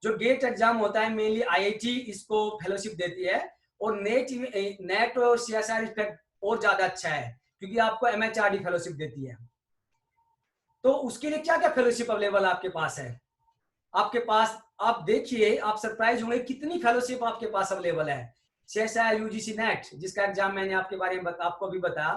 जो गेट एग्जाम होता है मेनली आईआईटी इसको फेलोशिप देती है, और नेट और सीएसआर इफेक्ट और ज्यादा अच्छा है क्योंकि आपको एमएचआरडी फेलोशिप देती है। तो उसके लिए क्या क्या फेलोशिप अवेलेबल आपके पास है, आपके पास आप देखिए, आप सरप्राइज होंगे कितनी फेलोशिप आपके पास अवेलेबल है। सीएसआई, यूजीसी, नेट जिसका एग्जाम मैंने आपके बारे में आपको भी बताया,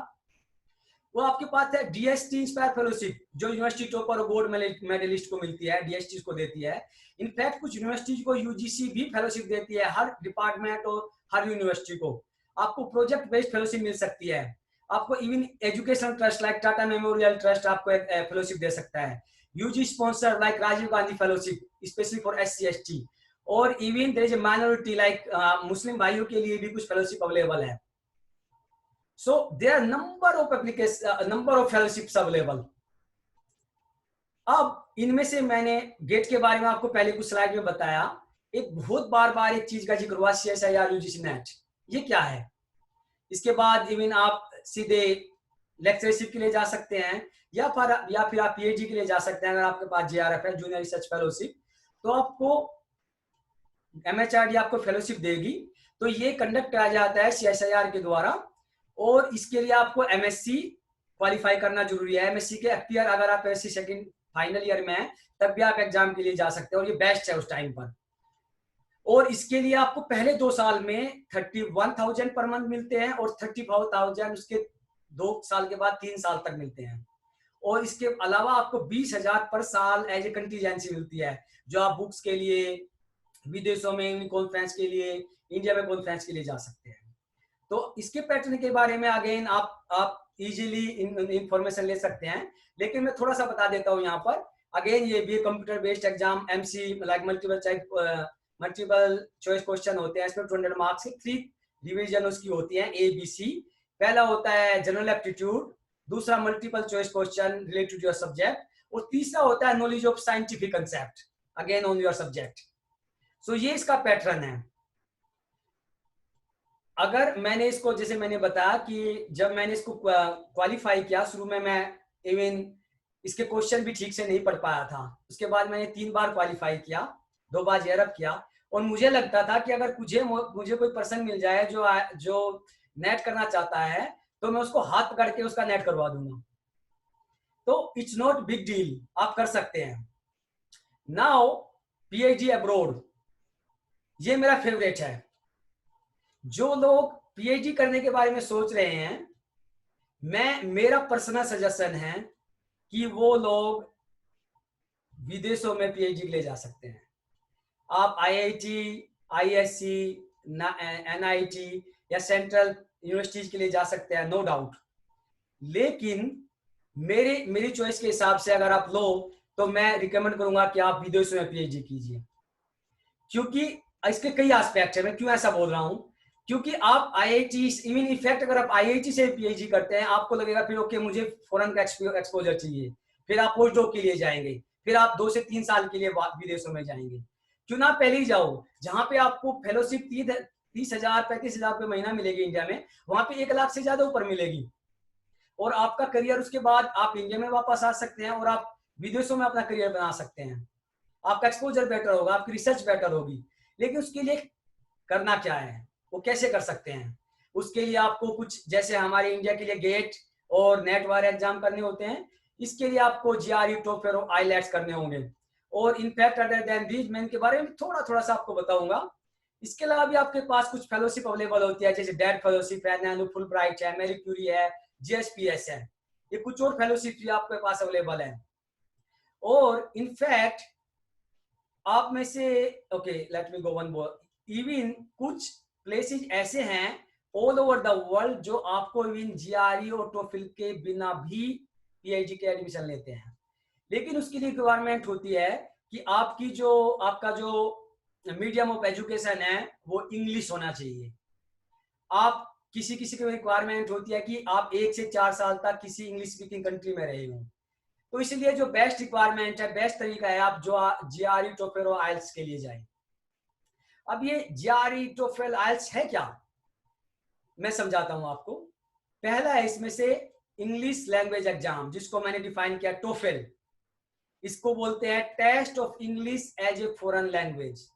वो आपके पास है। डीएसटी इंस्पायर फेलोशिप जो यूनिवर्सिटी टॉपर और गोल्ड मेडलिस्ट को मिलती है, डीएसटी को देती है। इनफैक्ट कुछ यूनिवर्सिटीज को यूजीसी भी फेलोशिप देती है, हर डिपार्टमेंट और हर यूनिवर्सिटी को। आपको प्रोजेक्ट बेस्ड फेलोशिप मिल सकती है, आपको even educational trust like Tata memorial trust आपको एक फेलोशिप दे सकता है। UG sponsor like Rajiv Gandhi fellowship specially for SC/ST, और even there is a minority like Muslim भाइयों के लिए भी कुछ फेलोशिप अवेलेबल है। So there are number of fellowships available. अब इनमें से मैंने गेट के बारे में आपको पहले कुछ स्लाइड में बताया, एक बहुत बार एक चीज का जिक्र हुआ, CSIR, UGC, नेट, ये क्या है। इसके बाद इवन आप सीधे लेक्चरशिप के लिए जा सकते हैं या फिर आप पीएचडी के लिए जा सकते हैं। अगर आपके पास JRF है, जूनियर रिसर्च फेलोशिप, तो आपको MHRD आपको फेलोशिप देगी। तो ये कंडक्ट किया जाता है CSIR के द्वारा, और इसके लिए आपको MSc क्वालिफाई करना जरूरी है। MSc के FPR अगर आप MSc सेकंड फाइनल ईयर में है तब भी आप एग्जाम के लिए जा सकते हैं, और ये बेस्ट है उस टाइम पर। और इसके लिए आपको पहले 2 साल में 31,000 पर मंथ मिलते हैं, और 35,000 उसके 2 साल के बाद 3 साल तक मिलते हैं। और इसके अलावा आपको 20,000 पर साल एज ए कंटीजेंसी मिलती है, जो आप बुक्स के लिए, विदेशों में कॉन्फ्रेंस के लिए, इंडिया में कॉन्फ्रेंस के लिए जा सकते हैं। तो इसके पैटर्न के बारे में अगेन आप इजीली इंफॉर्मेशन ले सकते हैं, लेकिन मैं थोड़ा सा बता देता हूँ यहाँ पर। अगेन ये भी computer based exam, MC like multiple choice question होते हैं। इसमें 200 मार्क्स की 3 रिवीजन उसकी होती है, ABC। पहला होता है जनरल एप्टीट्यूड, दूसरा multiple choice question related to your subject, और तीसरा होता है knowledge of scientific concept again on your subject. So ये इसका पैटर्न है। अगर मैंने इसको, जैसे मैंने बताया कि जब मैंने इसको क्वालिफाई किया, शुरू में मैं इवन इसके क्वेश्चन भी ठीक से नहीं पढ़ पाया था। उसके बाद मैंने 3 बार क्वालिफाई किया, 2 बार JRF किया, और मुझे लगता था कि अगर मुझे कोई पर्सन मिल जाए जो नेट करना चाहता है, तो मैं उसको हाथ पकड़ के उसका नेट करवा दूंगा। तो इट्स नॉट बिग डील, आप कर सकते हैं। नाउ PhD अब्रॉड, ये मेरा फेवरेट है। जो लोग PhD करने के बारे में सोच रहे हैं, मेरा पर्सनल सजेशन है कि वो लोग विदेशों में PhD के लिए जा सकते हैं। आप IIT, ISC, NIT या सेंट्रल यूनिवर्सिटीज के लिए जा सकते हैं, नो डाउट। लेकिन मेरी चॉइस के हिसाब से अगर आप लो, तो मैं रिकमेंड करूंगा कि आप विदेशों में PhD कीजिए, क्योंकि इसके कई एस्पेक्ट है। मैं क्यों ऐसा बोल रहा हूं, क्योंकि आप आईआईटी, इवन इनफैक्ट अगर आप आईआईटी से पीएचडी करते हैं, आपको लगेगा फिर ओके मुझे फॉरेन का एक्सपोजर चाहिए, फिर आप पोस्ट डॉक के लिए जाएंगे, फिर आप 2 से 3 साल के लिए विदेशों में जाएंगे। क्यों ना पहले ही जाओ जहां पे आपको फेलोशिप 30,000 35,000 रुपये महीना मिलेगी इंडिया में, वहां पे 1 लाख से ज्यादा ऊपर मिलेगी। और आपका करियर उसके बाद आप इंडिया में वापस आ सकते हैं और आप विदेशों में अपना करियर बना सकते हैं। आपका एक्सपोजर बेटर होगा, आपकी रिसर्च बेटर होगी। लेकिन उसके लिए करना क्या है, वो कैसे कर सकते हैं? उसके लिए आपको कुछ, जैसे हमारे इंडिया के लिए गेट और नेट वार एग्जाम करने होते हैं, इसके लिए आपको जीआरई, टोफल और आईलेट्स करने होंगे। और इनफैक्ट अदर देन दीज मैं इनके बारे में थोड़ा सा आपको बताऊंगा। इसके अलावा भी आपके पास कुछ फेलोशिप अवेलेबल होती है, जैसे डेट फेलोशिप है, नैनो फुलब्राइट है, मैरी क्यूरी है, जीएसपीएस है। ये कुछ और फेलोशिप भी आपके पास अवेलेबल है। और इनफैक्ट आप में से okay let me go one more, even कुछ प्लेसेस ऐसे हैं ऑल ओवर द वर्ल्ड जो आपको इवन जीआरई और टोफिल के बिना भी पीएचडी के एडमिशन लेते हैं। लेकिन उसके लिए रिक्वायरमेंट होती है कि आपका जो मीडियम ऑफ एजुकेशन है वो इंग्लिश होना चाहिए। आप किसी की रिक्वायरमेंट होती है कि आप 1 से 4 साल तक किसी इंग्लिश स्पीकिंग कंट्री में रहे हो। तो इसलिए जो बेस्ट रिक्वायरमेंट है, बेस्ट तरीका है, आप जो जीआरई, टोफल और आइल्स के लिए जाएं। अब ये जीआरई, टोफल, आइल्स है क्या, मैं समझाता हूं आपको। पहला है इसमें से इंग्लिश लैंग्वेज एग्जाम, जिसको मैंने डिफाइन किया टोफल। इसको बोलते हैं test of English as a foreign language.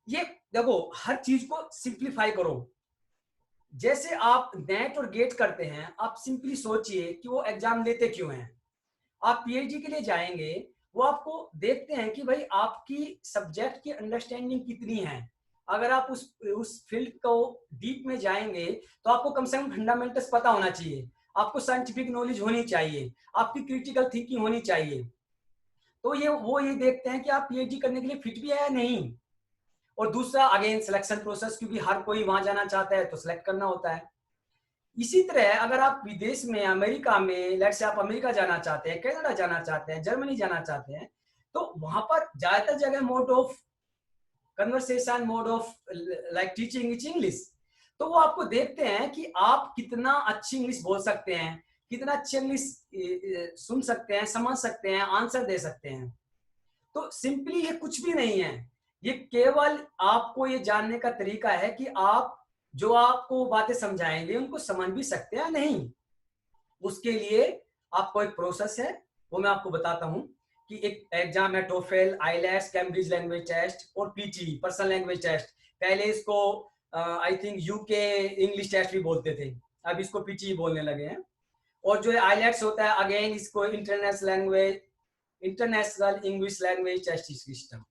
ये देखो, हर चीज को सिंप्लीफाई करो। जैसे आप नेट और गेट करते हैं, आप सिंपली सोचिए कि वो एग्जाम लेते क्यों हैं। आप पीएचडी के लिए जाएंगे, वो आपको देखते हैं कि भाई आपकी सब्जेक्ट की अंडरस्टैंडिंग कितनी है। अगर आप उस फील्ड को डीप में जाएंगे तो आपको कम से कम फंडामेंटल्स पता होना चाहिए, आपको साइंटिफिक नॉलेज होनी चाहिए, आपकी क्रिटिकल थिंकिंग होनी चाहिए। तो ये देखते हैं कि आप पीएचडी करने के लिए फिट भी है या नहीं। और दूसरा अगेन सिलेक्शन प्रोसेस, क्योंकि हर कोई वहां जाना चाहता है तो सिलेक्ट करना होता है। इसी तरह अगर आप विदेश में, अमेरिका में, लेट्स से आप अमेरिका जाना चाहते हैं, कनाडा जाना चाहते हैं, जर्मनी जाना चाहते हैं, तो वहां पर ज्यादातर जगह mode of conversation, mode of like teaching is English. तो वो आपको देखते हैं कि आप कितना अच्छी इंग्लिश बोल सकते हैं, कितना अच्छी इंग्लिश सुन सकते हैं, समझ सकते हैं, आंसर दे सकते हैं। तो सिंपली ये कुछ भी नहीं है, ये केवल आपको ये जानने का तरीका है कि आप जो आपको बातें समझाएंगे उनको समझ भी सकते हैं नहीं। उसके लिए आपको एक प्रोसेस है, वो मैं आपको बताता हूं कि एक एग्जाम है TOEFL, IELTS, Cambridge language test और पीटी, पर्सनल लैंग्वेज टेस्ट। पहले इसको I think UK English test भी बोलते थे, अब इसको पीटी बोलने लगे हैं। और जो आईलेट्स होता है, अगेन इसको international English language test system.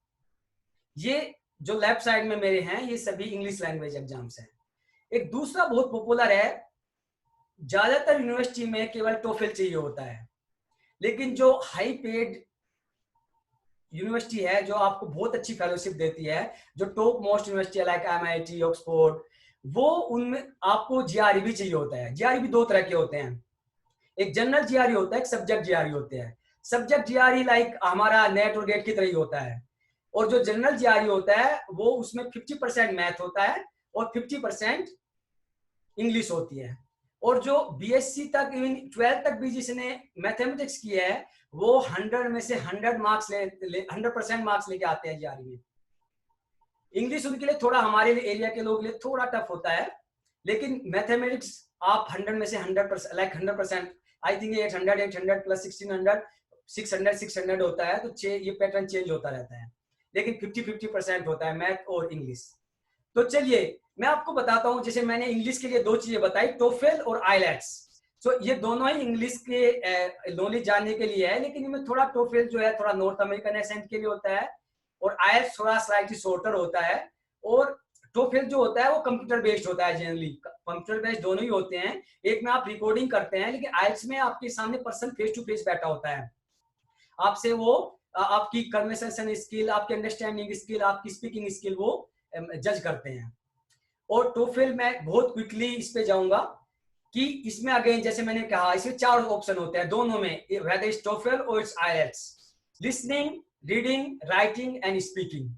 ये जो लेफ्ट साइड में मेरे हैं, ये सभी इंग्लिश लैंग्वेज एग्जाम्स हैं। एक दूसरा बहुत पॉपुलर है, ज्यादातर यूनिवर्सिटी में केवल टोफेल चाहिए होता है, लेकिन जो हाई पेड यूनिवर्सिटी है जो आपको बहुत अच्छी फेलोशिप देती है, जो top most university like MIT, Oxford, वो उनमें आपको जीआरई भी चाहिए होता है। जीआरई भी 2 तरह के होते हैं, एक जनरल जीआरई होता है, एक सब्जेक्ट जीआरई होते हैं। सब्जेक्ट जीआरई लाइक हमारा नेट और गेट की तरह ही होता है। और जो जनरल जीआरई होता है वो उसमें 50% मैथ होता है और 50% इंग्लिश होती है। और जो बीएससी तक, इवन 12 तक भी जिसने मैथमेटिक्स किया है, वो 100 में से 100 मार्क्स 100% मार्क्स लेके आते हैं जीआरई में। इंग्लिश उनके लिए थोड़ा, हमारे एरिया के लोगों के लिए थोड़ा टफ होता है, लेकिन मैथमेटिक्स आप 100 में से 100% लाइक 100%, आई थिंक 800 प्लस 1600 600 होता है। तो ये पैटर्न चेंज होता रहता है, लेकिन 50-50% होता है मैथ और इंग्लिश। तो चलिए मैं आपको बताता हूं, जैसे मैंने इंग्लिश के लिए 2 चीजें बताई, टोफेल और आईलेट्स। तो ये दोनों ही इंग्लिश के नॉलेज जानने के लिए है, लेकिन इनमें थोड़ा टोफेल जो है थोड़ा नॉर्थ अमेरिकन एसेंट के लिए होता है, और आईएल्ट्स थोड़ा स्लाइटली शॉर्टर होता है। और टोफेल जो होता है वो कंप्यूटर बेस्ड होता है, जनरली कंप्यूटर बेस्ड दोनों ही होते हैं। एक में आप रिकॉर्डिंग करते हैं, लेकिन आईएल्ट्स में आपके सामने पर्सन फेस टू फेस बैठा होता है, आपसे वो आपकी कन्वर्सेशन स्किल, आपकी अंडरस्टैंडिंग स्किल, आपकी स्पीकिंग स्किल वो जज करते हैं। और टोफेल मैं बहुत क्विकली इस पे जाऊंगा कि इसमें अगेन जैसे मैंने कहा, इसमें 4 ऑप्शन होते हैं दोनों में, वेदर इट्स टोफेल और it's IELTS, listening, reading, writing and speaking.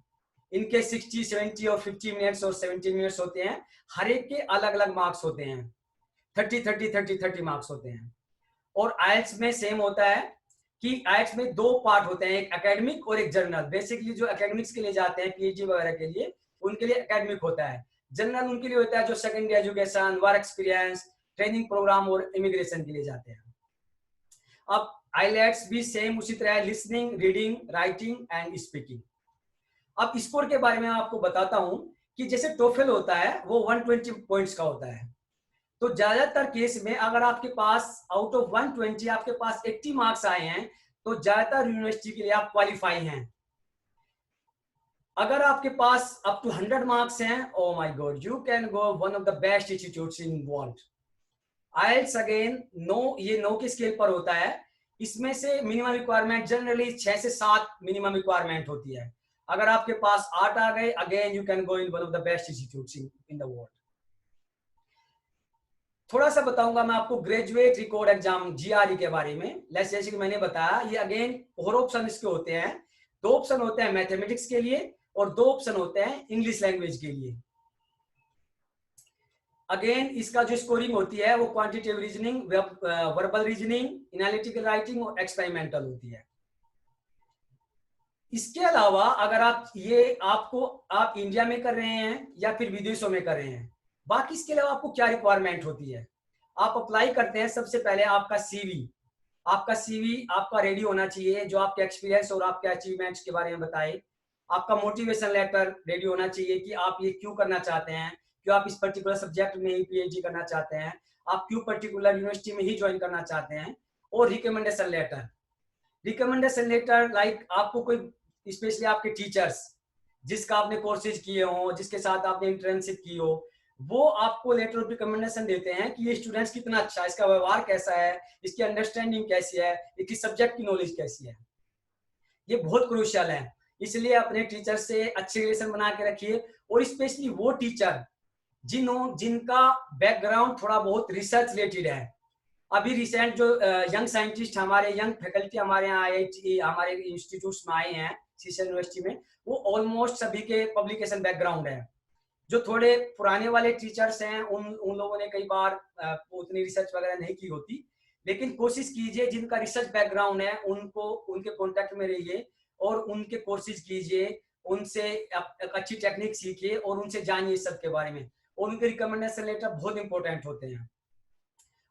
इनके 60, 70 और 50 मिनट्स और 70 मिनट्स होते हैं। हर एक के अलग अलग मार्क्स होते हैं, 30 मार्क्स होते हैं। और आइल्स में सेम होता है कि आइल्स में दो पार्ट होते हैं, एक एकेडमिक और एक जर्नल। बेसिकली जो एकेडमिक्स के लिए जाते हैं पीएचडी वगैरह के लिए, उनके लिए एकेडमिक होता है। जनरल उनके लिए होता है जो secondary education, work experience, training programme और इमिग्रेशन के लिए जाते हैं। अब आइलेट्स भी सेम उसी तरह है, listening, reading, writing and speaking. अब स्कोर के बारे में आपको बताता हूं कि जैसे टोफेल होता है वो 120 पॉइंट्स का होता है। तो ज्यादातर केस में अगर आपके पास आउट ऑफ 120 आपके पास 80 मार्क्स आए हैं तो ज्यादातर यूनिवर्सिटी के लिए आप क्वालिफाई हैं। अगर आपके पास अप टू 100 मार्क्स हैं, oh my God, you can go one of the best institutes in world. IELTS again नो, ये नो के स्केल पर होता है। इसमें से मिनिमम रिक्वायरमेंट जनरली 6 से 7 मिनिमम रिक्वायरमेंट होती है। अगर आपके पास 8 आ गए, again you can go in one of the best institutes in the world. थोड़ा सा बताऊंगा मैं आपको ग्रेजुएट रिकॉर्ड एग्जाम जीआरई के बारे में। जैसे कि मैंने बताया, ये अगेन और ऑप्शन इसके होते हैं। 2 ऑप्शन होते हैं मैथमेटिक्स के लिए और 2 ऑप्शन होते हैं इंग्लिश लैंग्वेज के लिए। अगेन इसका जो स्कोरिंग होती है वो quantitative reasoning, verbal reasoning, analytical writing और एक्सपेरिमेंटल होती है। इसके अलावा अगर आप आप इंडिया में कर रहे हैं या फिर विदेशों में कर रहे हैं, बाकी इसके अलावा आपको क्या रिक्वायरमेंट होती है। आप अप्लाई करते हैं, सबसे पहले आपका सीवी आपका रेडी होना चाहिए, जो आपके एक्सपीरियंस और आपके अचीवमेंट्स के बारे में बताए। आपका मोटिवेशन लेटर रेडी होना चाहिए कि आप ये क्यों करना चाहते हैं, क्यों आप इस पर्टिकुलर सब्जेक्ट में ही पीएचडी करना चाहते हैं, आप क्यों पर्टिकुलर यूनिवर्सिटी में ही ज्वाइन करना चाहते हैं। और रिकमेंडेशन लेटर लाइक आपको कोई स्पेशली आपके टीचर्स जिसका आपने कोर्सेज किए हो, जिसके साथ आपने इंटर्नशिप की हो, वो आपको लेटर ऑफ रिकमेंडेशन देते हैं कि ये स्टूडेंट्स कितना अच्छा है, इसका व्यवहार कैसा है, इसकी अंडरस्टैंडिंग कैसी है, इसकी सब्जेक्ट की नॉलेज कैसी है। ये बहुत क्रूशियल है, इसलिए अपने टीचर से अच्छे रिलेशन बना के रखिए। और स्पेशली वो टीचर जिनका बैकग्राउंड थोड़ा बहुत रिसर्च रिलेटेड है। अभी रिसेंट जो यंग साइंटिस्ट हमारे, यंग फैकल्टी हमारे यहाँ आईआईटी हमारे इंस्टीट्यूट्स में आए हैं सीशन यूनिवर्सिटी में, वो ऑलमोस्ट सभी के पब्लिकेशन बैकग्राउंड है। जो थोड़े पुराने वाले टीचर्स हैं उन लोगों ने कई बार उतनी रिसर्च वगैरह नहीं की होती, लेकिन कोशिश कीजिए जिनका रिसर्च बैकग्राउंड है उनको उनके कांटेक्ट में रहिए और उनके कोर्सेज कीजिए, उनसे अच्छी टेक्निक सीखिए और उनसे जानिए सब के बारे में। और उनके रिकमेंडेशन लेटर बहुत इंपॉर्टेंट होते हैं।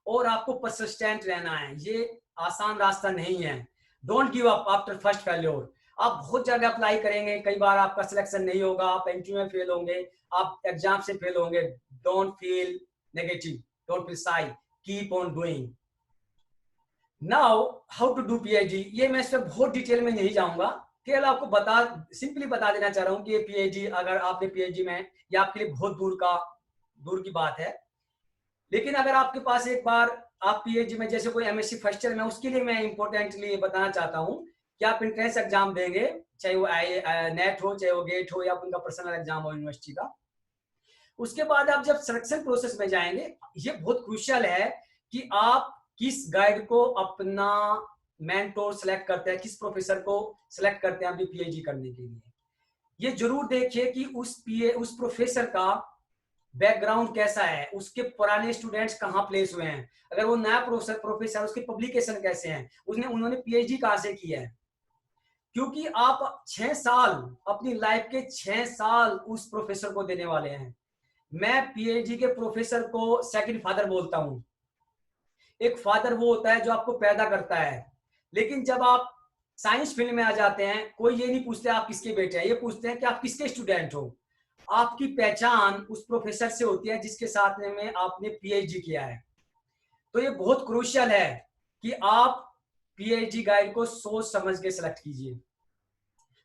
और आपको परसिस्टेंट रहना है, ये आसान रास्ता नहीं है। Don't give up after first failure. आप बहुत जगह अप्लाई करेंगे, कई बार आपका सिलेक्शन नहीं होगा, आप इंटरव्यू में फेल होंगे, आप एग्जाम से फेल होंगे। Don't feel negative, don't feel shy, keep on doing. Now how to do PhD, ये मैं इस पर बहुत डिटेल में नहीं जाऊंगा, केवल आपको सिंपली बता देना चाह रहा हूँ कि ये पीएचडी, अगर आपने पीएचडी में, ये आपके लिए बहुत दूर की बात है। लेकिन अगर आपके पास एक बार आप पीएचडी में, जैसे कोई एमएससी फर्स्ट ईयर में, उसके लिए मैं इंपॉर्टेंटली बताना चाहता हूँ कि आप एंट्रेंस एग्जाम देंगे, चाहे वो नेट हो, चाहे वो गेट हो, या उनका पर्सनल एग्जाम हो यूनिवर्सिटी का। उसके बाद आप जब सिलेक्शन प्रोसेस में जाएंगे, ये बहुत क्रूशियल है कि आप किस गाइड को अपना मेंटोर सेलेक्ट करते हैं, किस प्रोफेसर को सेलेक्ट करते हैं अपनी पीएचडी करने के लिए। ये जरूर देखिए कि उस प्रोफेसर का बैकग्राउंड कैसा है, उसके पुराने स्टूडेंट्स कहाँ प्लेस हुए हैं, अगर वो नया प्रोफेसर उसके पब्लिकेशन कैसे हैं, उन्होंने पीएचडी कहाँ से की है। क्योंकि आप 6 साल, अपनी लाइफ के 6 साल उस प्रोफेसर को देने वाले हैं। मैं पीएचडी के प्रोफेसर को सेकंड फादर बोलता हूं। एक फादर वो होता है जो आपको पैदा करता है, लेकिन जब आप साइंस फील्ड में आ जाते हैं, कोई ये नहीं पूछते आप किसके बेटे हैं, ये पूछते हैं कि आप किसके स्टूडेंट हो। आपकी पहचान उस प्रोफेसर से होती है जिसके साथ में आपने पीएचडी किया है। तो ये बहुत क्रूशियल है कि आप पीएचडी गाइड को सोच समझ के सिलेक्ट कीजिए।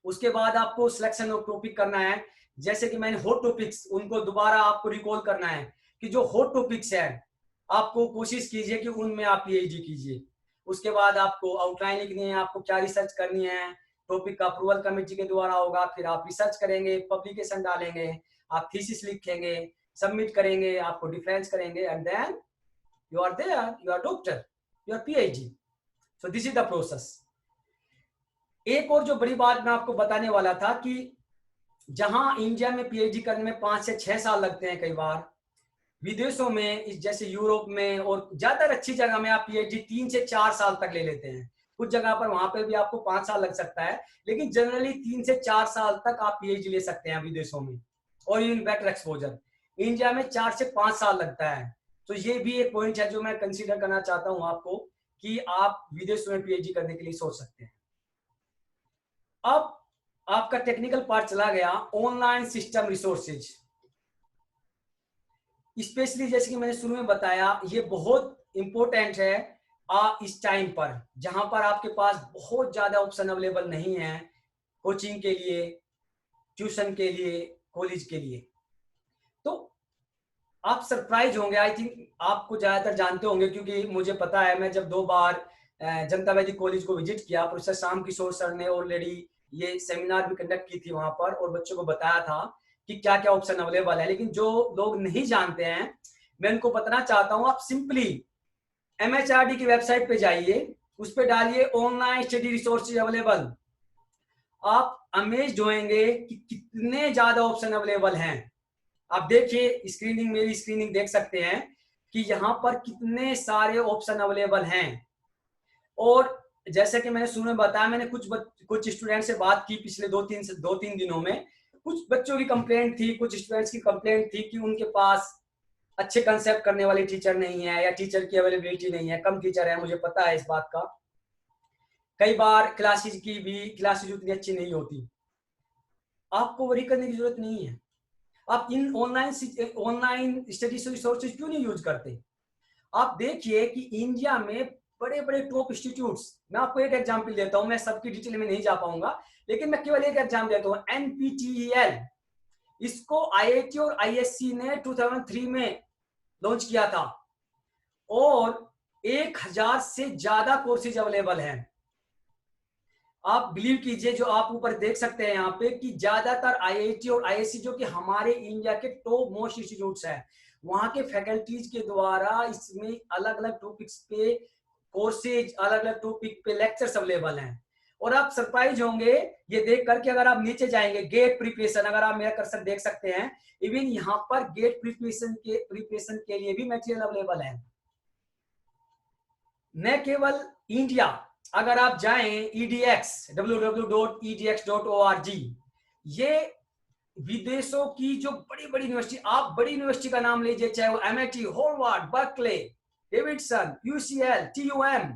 उसके बाद आपको सिलेक्शन ऑफ टॉपिक करना है, जैसे कि मैंने हॉट टॉपिक्स, उनको दोबारा आपको रिकॉल करना है कि जो हॉट टॉपिक्स है आपको कोशिश कीजिए कि उनमें आप पीएचडी कीजिए। उसके बाद आपको आउटलाइन लिखनी है, आपको क्या रिसर्च करनी है, टॉपिक का अप्रूवल कमेटी के द्वारा होगा, फिर आप रिसर्च करेंगे, पब्लिकेशन डालेंगे, आप थीसिस लिखेंगे, सबमिट करेंगे, आपको डिफेंस करेंगे, and then you are there, you are doctor, you are PhD. So this is the process. एक और जो बड़ी बात मैं आपको बताने वाला था कि जहां इंडिया में पीएचडी करने में 5 से 6 साल लगते हैं, कई बार विदेशों में जैसे यूरोप में और ज्यादातर अच्छी जगह में आप पीएचडी 3 से 4 साल तक ले लेते हैं। कुछ जगह पर वहां पर भी आपको 5 साल लग सकता है, लेकिन जनरली 3 से 4 साल तक आप पीएचडी ले सकते हैं विदेशों में, और इन बेटर एक्सपोजर। इंडिया में 4 से 5 साल लगता है। तो ये भी एक पॉइंट है जो मैं कंसीडर करना चाहता हूं आपको, कि आप विदेशों में पीएचडी करने के लिए सोच सकते हैं। अब आपका टेक्निकल पार्ट चला गया, ऑनलाइन सिस्टम रिसोर्सेज। स्पेशली जैसे कि मैंने शुरू में बताया, ये बहुत इंपॉर्टेंट है इस टाइम पर, जहां पर आपके पास बहुत ज्यादा ऑप्शन अवेलेबल नहीं है कोचिंग के लिए, ट्यूशन के लिए, कॉलेज के लिए। तो आप सरप्राइज होंगे, आई थिंक आपको ज्यादातर जानते होंगे, क्योंकि मुझे पता है, मैं जब 2 बार जनता वैदिक कॉलेज को विजिट किया, प्रोफेसर श्याम किशोर सर ने ऑलरेडी ये सेमिनार भी कंडक्ट की थी वहां पर, और बच्चों को बताया था कि क्या क्या ऑप्शन अवेलेबल है। लेकिन जो लोग नहीं जानते हैं, मैं उनको बताना चाहता हूं, आप सिंपली MHRD की वेबसाइट पे जाइए, उस पर डालिए ऑनलाइन स्टडी रिसोर्सेज अवेलेबल। आप अमेज्ड होंगे कि कितने ज्यादा ऑप्शन अवेलेबल हैं। आप देखिए, स्क्रीनिंग, मेरी स्क्रीनिंग देख सकते हैं कि यहाँ पर कितने सारे ऑप्शन अवेलेबल हैं। और जैसे कि मैंने शुरू में बताया, मैंने कुछ स्टूडेंट से बात की पिछले 2-3 दिनों में। कुछ बच्चों की कंप्लेंट थी, कुछ स्टूडेंट्स की कंप्लेंट थी कि उनके पास अच्छे कंसेप्ट करने वाले टीचर नहीं है, या टीचर की अवेलेबिलिटी नहीं है, कम टीचर है, मुझे पता है इस बात का। कई बार क्लासेज उतनी अच्छी नहीं होती। आपको वरी करने की जरूरत नहीं है। आप इन ऑनलाइन स्टडी रिसोर्सेज क्यों नहीं यूज करते? आप देखिए कि इंडिया में बड़े बड़े टॉप इंस्टीट्यूट्स, मैं आपको एक एग्जांपल देता हूं, मैं सबकी डिटेल में नहीं जा पाऊंगा, लेकिन मैं केवल एक एग्जांपल देता हूं, NPTEL। इसको IIT और ISC ने 2003 में लॉन्च किया था, और 1000 से ज्यादा कोर्सेज अवेलेबल हैं। आप बिलीव कीजिए, जो आप ऊपर देख सकते हैं यहाँ पे, कि ज्यादातर IIT और ISC, जो कि हमारे इंडिया के टॉप मोस्ट इंस्टीट्यूट्स हैं, वहां के फैकल्टीज के द्वारा इसमें अलग अलग टॉपिक्स पे कोर्सेज, अलग अलग टॉपिक पे लेक्चर्स अवेलेबल हैं। और आप सरप्राइज होंगे ये देख करके, अगर आप नीचे जाएंगे, गेट प्रिपरेशन, अगर आप मेरा कर्सर देख सकते हैं, इवन यहाँ पर गेट प्रिपरेशन के लिए भी मटेरियल अवेलेबल है। न केवल इंडिया, अगर आप जाएं EDX, www.edx.org, ये विदेशों की जो बड़ी बड़ी यूनिवर्सिटी, आप बड़ी यूनिवर्सिटी का नाम लीजिए, चाहे वो MIT, Harvard, Berkeley, Davidson, UCL, TUM,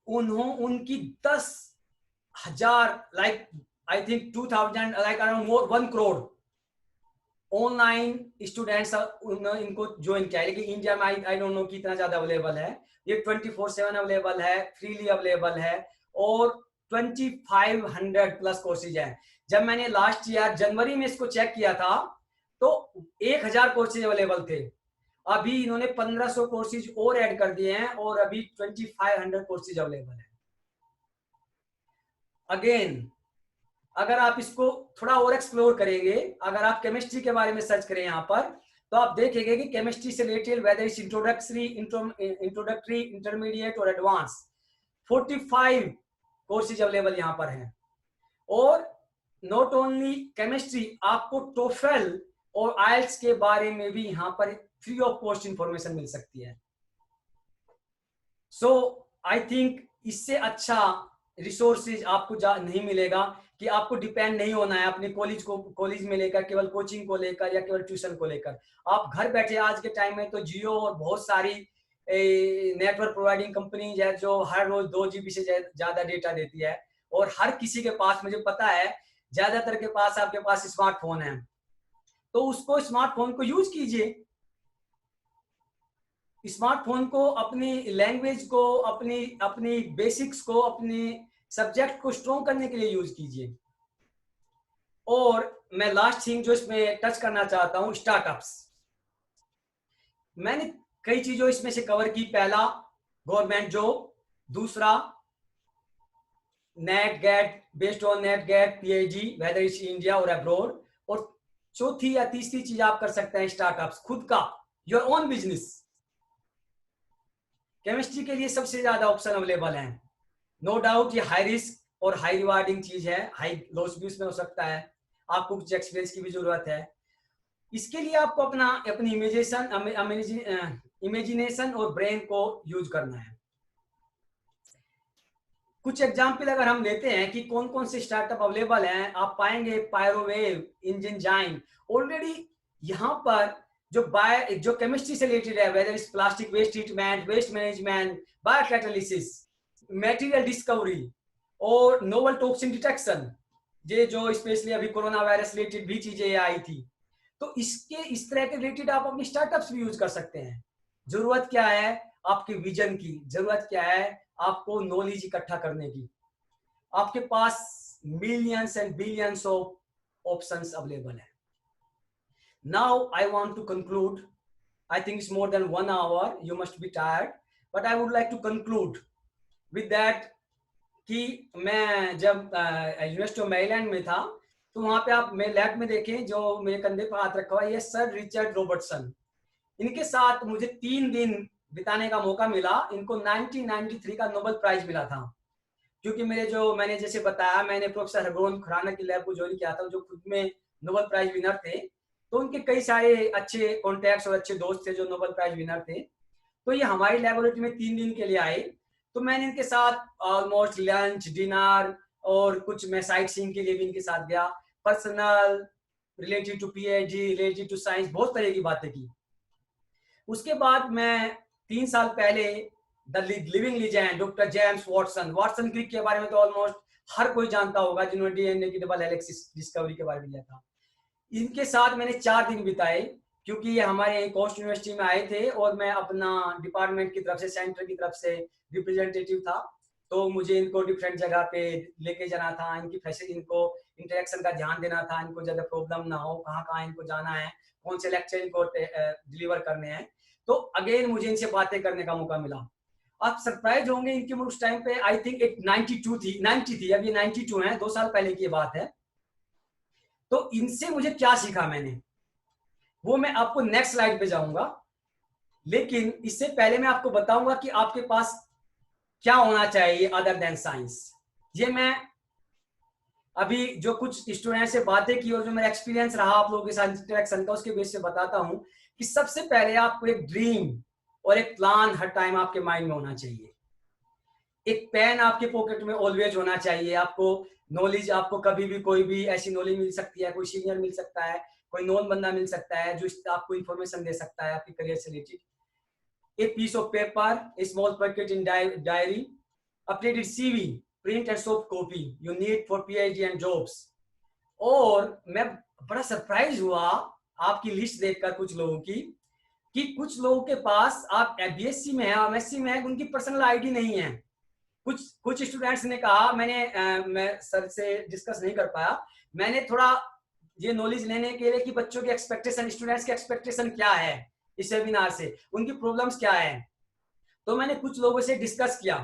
उनकी 10,000, like I think 2000, like around 1 crore online students इनको ज्वाइन किया है। लेकिन इंडिया में आई डोंट नो कितना ज्यादा अवेलेबल है। ये 24/7 अवेलेबल है, फ्रीली अवेलेबल है, और 2500 प्लस कोर्सेज है। जब मैंने लास्ट ईयर जनवरी में इसको चेक किया था, तो 1000 कोर्सेज अवेलेबल थे। अभी इन्होंने 1500 कोर्सेज और ऐड कर दिए हैं, और अभी 2500 कोर्सेज अवेलेबल है। अगेन, अगर आप इसको थोड़ा और एक्सप्लोर करेंगे, अगर आप केमिस्ट्री के बारे में सर्च करें यहाँ पर, तो आप देखेंगे कि केमिस्ट्री से related, whether is introductory, intermediate और एडवांस, 45 कोर्सेज अवेलेबल यहाँ पर हैं। और नॉट ओनली केमिस्ट्री, आपको टोफेल और आइल्स के बारे में भी यहाँ पर फ्री ऑफ कॉस्ट इंफॉर्मेशन मिल सकती है। सो आई थिंक इससे अच्छा रिसोर्सेज आपको नहीं मिलेगा, कि आपको डिपेंड नहीं होना है अपने कॉलेज में लेकर, केवल कोचिंग को लेकर या केवल ट्यूशन को लेकर। आप घर बैठे, आज के टाइम में तो जियो और बहुत सारी नेटवर्क प्रोवाइडिंग कंपनीज है, जो हर रोज 2 GB से ज्यादा डेटा देती है, और हर किसी के पास, मुझे पता है ज्यादातर के पास, आपके पास स्मार्टफोन है, तो उसको, स्मार्टफोन को यूज कीजिए। स्मार्टफोन को अपनी लैंग्वेज को, अपनी बेसिक्स को, अपनी सब्जेक्ट को स्ट्रॉन्ग करने के लिए यूज कीजिए। और मैं लास्ट थिंग जो इसमें टच करना चाहता हूं, स्टार्टअप्स। मैंने कई चीजों इसमें से कवर की। पहला, गवर्नमेंट जॉब। दूसरा, NET GATE, based on NET GATE PhD, whether is India और अब्रॉड। और चौथी या तीसरी चीज आप कर सकते हैं, स्टार्टअप्स, खुद का, योर ओन बिजनेस। केमिस्ट्री के लिए सबसे ज्यादा ऑप्शन अवेलेबल हैं, नो डाउट। ये हाई रिस्क और हाई रिवार्डिंग चीज है, हाई लॉस भी उसमें हो सकता है, आपको कुछ एक्सपीरियंस की भी जरूरत है। इसके लिए आपको अपनी इमेजिनेशन और ब्रेन को यूज करना है। कुछ एग्जाम्पल अगर हम लेते हैं कि कौन कौन से स्टार्टअप अवेलेबल हैं, आप पाएंगे पायरोवेव, इंजन ऑलरेडी यहाँ पर जो केमिस्ट्री से रिलेटेड है, whether is plastic waste treatment, waste management, biocatalysis, material discovery और नोवल टॉक्सिन डिटेक्शन, ये जो स्पेशली अभी कोरोना वायरस रिलेटेड भी चीजें आई थी, तो इस तरह के रिलेटेड आप अपनी स्टार्टअप्स भी यूज कर सकते हैं। जरूरत क्या है? आपके विजन की जरूरत क्या है? आपको नॉलेज इकट्ठा करने की। आपके पास millions and billions of options available है। Now I want to conclude, I think it's more than 1 hour, you must be tired, but I would like to conclude with that कि मैं जब यूनिवर्सिटी ऑफ मैरीलैंड में था, तो वहां पे आप मेरे लैब में देखें, जो मेरे कंधे पर हाथ रखा हुआ है, ये सर रिचर्ड रॉबर्टसन। इनके साथ मुझे 3 दिन बिताने का मौका मिला। इनको 1993 का नोबेल प्राइज मिला था, क्योंकि मैंने जैसे बताया, मैंने प्रोफेसर हरगोविंद खुराना की लैब को ज्वाइन किया था, जो खुद में नोबेल प्राइज विनर थे। तो उनके कई सारे अच्छे कॉन्टैक्ट्स और अच्छे दोस्त थे जो नोबेल प्राइज विनर थे। तो ये हमारी लेबोरेटरी में 3 दिन के लिए आए। तो मैंने इनके साथ ऑलमोस्ट लंच, डिनर और कुछ मैं साइट सीइंग के लिए भी इनके साथ गया। Personal, related to PhD, related to science, बहुत तरह की बातें की। उसके बाद मैं 3 साल पहले the living legend doctor James Watson Crick के बारे में तो ऑलमोस्ट हर कोई जानता होगा, जिन्होंने डीएनए की डबल हेलिक्स डिस्कवरी के बारे में लिया था। इनके साथ मैंने 4 दिन बिताए, क्योंकि ये हमारे कोस्ट यूनिवर्सिटी में आए थे और मैं अपना डिपार्टमेंट की तरफ से, सेंटर की तरफ से रिप्रेजेंटेटिव था। तो मुझे इनको डिफरेंट जगह पे लेके जाना था, इनको इंटरेक्शन का ध्यान देना था, इनको ज्यादा प्रॉब्लम ना हो, कहाँ कहाँ इनको जाना है, कौन से लेक्चर इनको डिलीवर करने हैं। तो अगेन मुझे इनसे बातें करने का मौका मिला। आप सरप्राइज होंगे, इनकी उस टाइम पे आई थिंक एक 90 थी, अब ये 92 है, 2 साल पहले की बात है। तो इनसे मुझे क्या सीखा मैंने, वो मैं आपको नेक्स्ट स्लाइड पे जाऊंगा। लेकिन इससे पहले मैं आपको बताऊंगा कि आपके पास क्या होना चाहिए अदर देन साइंस। ये मैं अभी जो कुछ स्टूडेंट से बातें की और जो मेरा एक्सपीरियंस रहा आप लोगों के साथ इंटरेक्शन का, उसके बेस से बताता हूं कि सबसे पहले आपको एक ड्रीम और एक प्लान हर टाइम आपके माइंड में होना चाहिए। एक पेन आपके पॉकेट में ऑलवेज होना चाहिए। आपको नॉलेज, आपको कभी भी कोई भी ऐसी नॉलेज मिल सकती है, कोई सीनियर मिल सकता है, कोई नॉन बंदा मिल सकता है जो आपको इंफॉर्मेशन दे सकता है आपके करियर से related. A piece of paper, a small packet in diary, updated CV, print and soft copy you need for PhD and jobs। और मैं बड़ा सरप्राइज हुआ आपकी लिस्ट देखकर कुछ लोगों की, कि कुछ लोगों के पास, आप बीएससी में है, एमएससी में है, उनकी पर्सनल आईडी नहीं है। कुछ स्टूडेंट्स ने कहा, मैं सर से डिस्कस नहीं कर पाया, मैंने थोड़ा ये नॉलेज लेने के लिए कि बच्चों की एक्सपेक्टेशन, स्टूडेंट्स की एक्सपेक्टेशन क्या है इस वेबिनार से, उनकी प्रॉब्लम्स क्या है। तो मैंने कुछ लोगों से डिस्कस किया,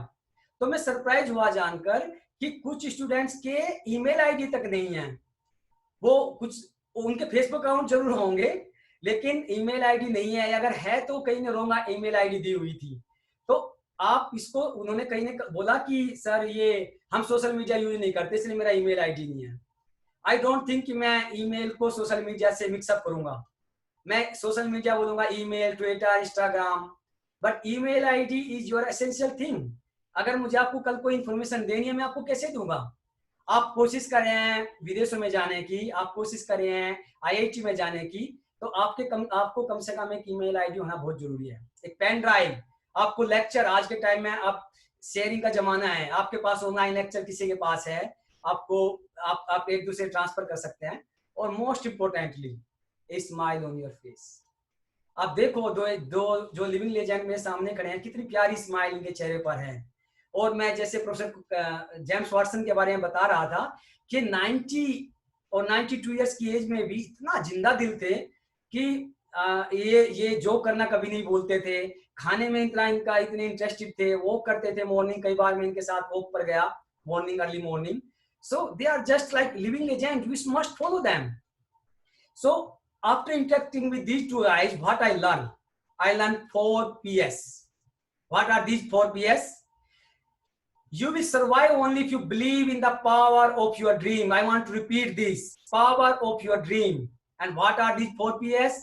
तो मैं सरप्राइज हुआ जानकर कि कुछ स्टूडेंट्स के ईमेल आईडी तक नहीं है। वो कुछ, उनके फेसबुक अकाउंट जरूर होंगे, लेकिन ईमेल आईडी नहीं है, अगर है तो कहीं ने रॉन्ग ईमेल आईडी दी हुई थी। तो आप इसको, उन्होंने कहीं ने बोला कि सर ये हम सोशल मीडिया यूज नहीं करते इसलिए मेरा ईमेल आईडी नहीं है। आई डोंट थिंक कि मैं ईमेल को सोशल मीडिया से मिक्सअप करूंगा। मैं सोशल मीडिया बोलूंगा, email, Twitter, Instagram, but email ID is your essential thing. अगर मुझे आपको कल कोई इंफॉर्मेशन देनी है, मैं आपको कैसे दूंगा? आप कोशिश कर रहे हैं विदेशों में जाने की, आप कोशिश कर रहे हैं आईआईटी में जाने की, तो आपको कम से कम एक ईमेल आईडी होना बहुत जरूरी है। एक पेन ड्राइव, आपको लेक्चर, आज के टाइम में आप शेयरिंग का जमाना है, आपके पास ऑनलाइन लेक्चर किसी के पास है, आप एक दूसरे ट्रांसफर कर सकते हैं। और most importantly, a smile on your face. आप देखो दो जो लिविंग लेजेंड मेरे सामने खड़े हैं, कितनी प्यारी स्माइल इनके चेहरे पर है। और मैं जैसे प्रोफेसर जेम्स वाटसन के बारे में बता रहा था कि 90 और 92 इयर्स की एज में भी इतना जिंदा दिल थे कि ये जो करना कभी नहीं बोलते थे, खाने में इतने इंटरेस्टेड थे, वॉक करते थे मॉर्निंग, कई बार मैं इनके साथ वॉक पर गया morning, early morning. So they are just like living legend, we must follow them. So after interacting with these two guys, what I learned 4 Ps. What are these 4 Ps? You will survive only if you believe in the power of your dream. I want to repeat this. Power of your dream. And what are these 4Ps?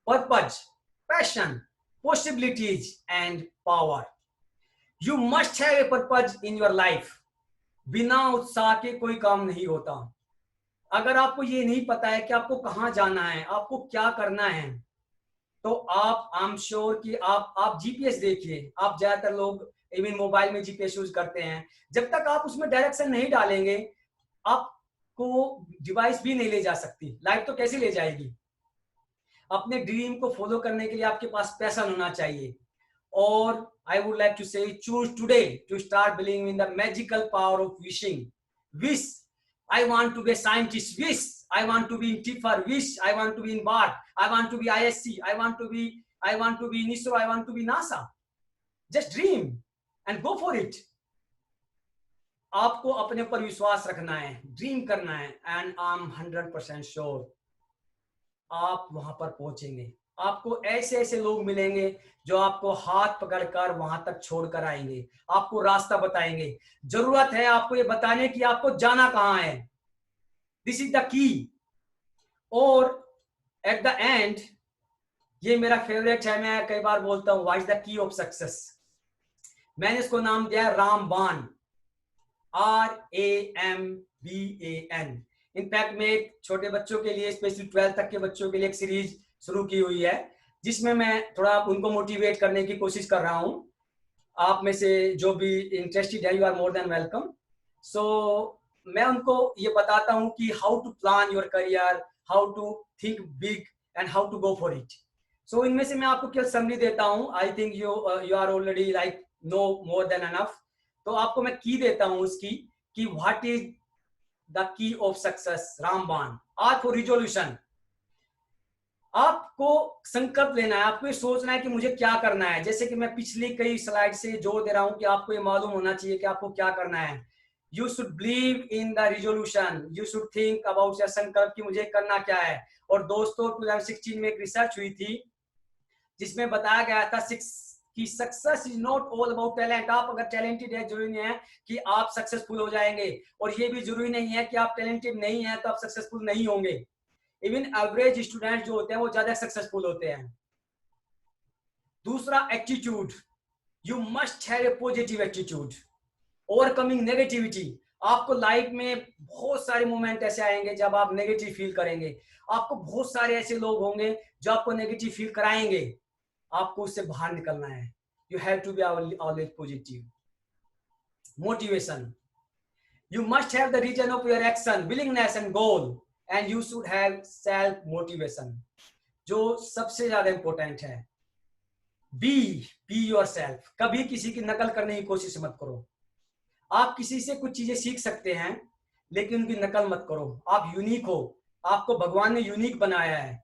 Purpose, passion, possibilities, and power. You must have a purpose in your life. बिना उत्साह के कोई काम नहीं होता. अगर आपको ये नहीं पता है कि आपको कहाँ जाना है, आपको क्या करना है, तो आप आई एम श्योर कि आप जीपीएस देखिए. आप ज्यादातर लोग इवन मोबाइल में जीपीएस यूज करते हैं. जब तक आप उसमें डायरेक्शन नहीं डालेंगे, आपको डिवाइस भी नहीं ले जा सकती. लाइफ तो कैसे ले जाएगी? अपने ड्रीम को फॉलो करने के लिए आपके पास पैशन होना चाहिए. और I would like to say, choose today to start believing in the magical power of wishing. Wish, I want to be a scientist. Wish, I want to be in TIFR. Wish, I want to be in BART. I want to be ISC. I want to be in ISRO. I want to be NASA. Just dream and go for it. आपको अपने ऊपर विश्वास रखना है, ड्रीम करना है, एंड आई एम 100% श्योर आप वहां पर पहुंचेंगे. आपको ऐसे ऐसे लोग मिलेंगे जो आपको हाथ पकड़कर वहां तक छोड़कर आएंगे, आपको रास्ता बताएंगे. जरूरत है आपको ये बताने की आपको जाना कहां है. दिस इज द की. और एट द एंड, ये मेरा फेवरेट है, मैं कई बार बोलता हूं, what is the key of success. मैंने इसको नाम दिया रामबाण. RAMBAN. इनफैक्ट मैं एक छोटे बच्चों के लिए, स्पेशली 12th तक के बच्चों के लिए एक सीरीज शुरू की हुई है, जिसमें मैं थोड़ा उनको मोटिवेट करने की कोशिश कर रहा हूं. आप में से जो भी इंटरेस्टेड है, you are more than welcome. So मैं उनको ये बताता हूं कि how to plan your career, how to think big, and how to go for it. So इनमें से मैं आपको क्या समरी देता हूं. I think you are already like know more than enough. तो आपको मैं की देता हूं उसकी, कि what is the key of success. रामबाण. R for resolution. आपको संकल्प लेना है, आपको ये सोचना है कि मुझे क्या करना है. जैसे कि मैं पिछली कई स्लाइड से जोर दे रहा हूं कि आपको ये मालूम होना चाहिए कि आपको क्या करना है. You should believe in the resolution. You should think about your संकल्प कि मुझे करना क्या है. और दोस्तों 2016 में एक रिसर्च हुई थी जिसमें बताया गया था कि success is not all about talent. आप अगर टैलेंटेड है, जरूरी नहीं है कि आप सक्सेसफुल हो जाएंगे, और ये भी जरूरी नहीं है कि आप टैलेंटेड नहीं है तो आप सक्सेसफुल नहीं होंगे. इवन एवरेज स्टूडेंट जो होते हैं वो ज्यादा सक्सेसफुल होते हैं. दूसरा, attitude. You must have a positive attitude. Overcoming negativity. आपको लाइफ में बहुत सारे मोमेंट ऐसे आएंगे जब आप नेगेटिव फील करेंगे. आपको बहुत सारे ऐसे लोग होंगे जो आपको नेगेटिव फील कराएंगे. आपको उससे बाहर निकलना है. You have to be always positive. Motivation. You must have the reason of your action, willingness and goal, and you should have self motivation, जो सबसे ज्यादा इंपॉर्टेंट है. Be yourself. कभी किसी की नकल करने की कोशिश मत करो. आप किसी से कुछ चीजें सीख सकते हैं, लेकिन उनकी नकल मत करो. आप यूनिक हो. आपको भगवान ने यूनिक बनाया है.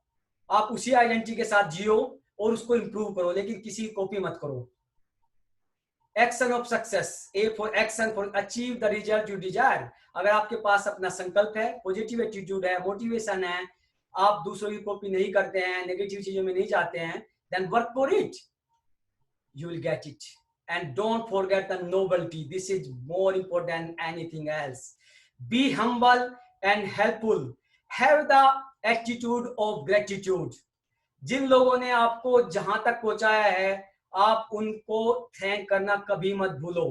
आप उसी आइडेंटिटी के साथ जियो और उसको इंप्रूव करो, लेकिन किसी की कॉपी मत करो. Action of success. A for action for achieve the result you desire. अगर आपके पास अपना संकल्प है, पॉजिटिव एटीट्यूड है, मोटिवेशन है, आप दूसरों की कॉपी नहीं करते हैं, नेगेटिव चीजों में नहीं जाते हैं, then work for it. You will get it. And don't forget the novelty. This is more important than anything else. Be humble and helpful. Have the attitude of gratitude. जिन लोगों ने आपको जहां तक पहुंचाया है, आप उनको थैंक करना कभी मत भूलो.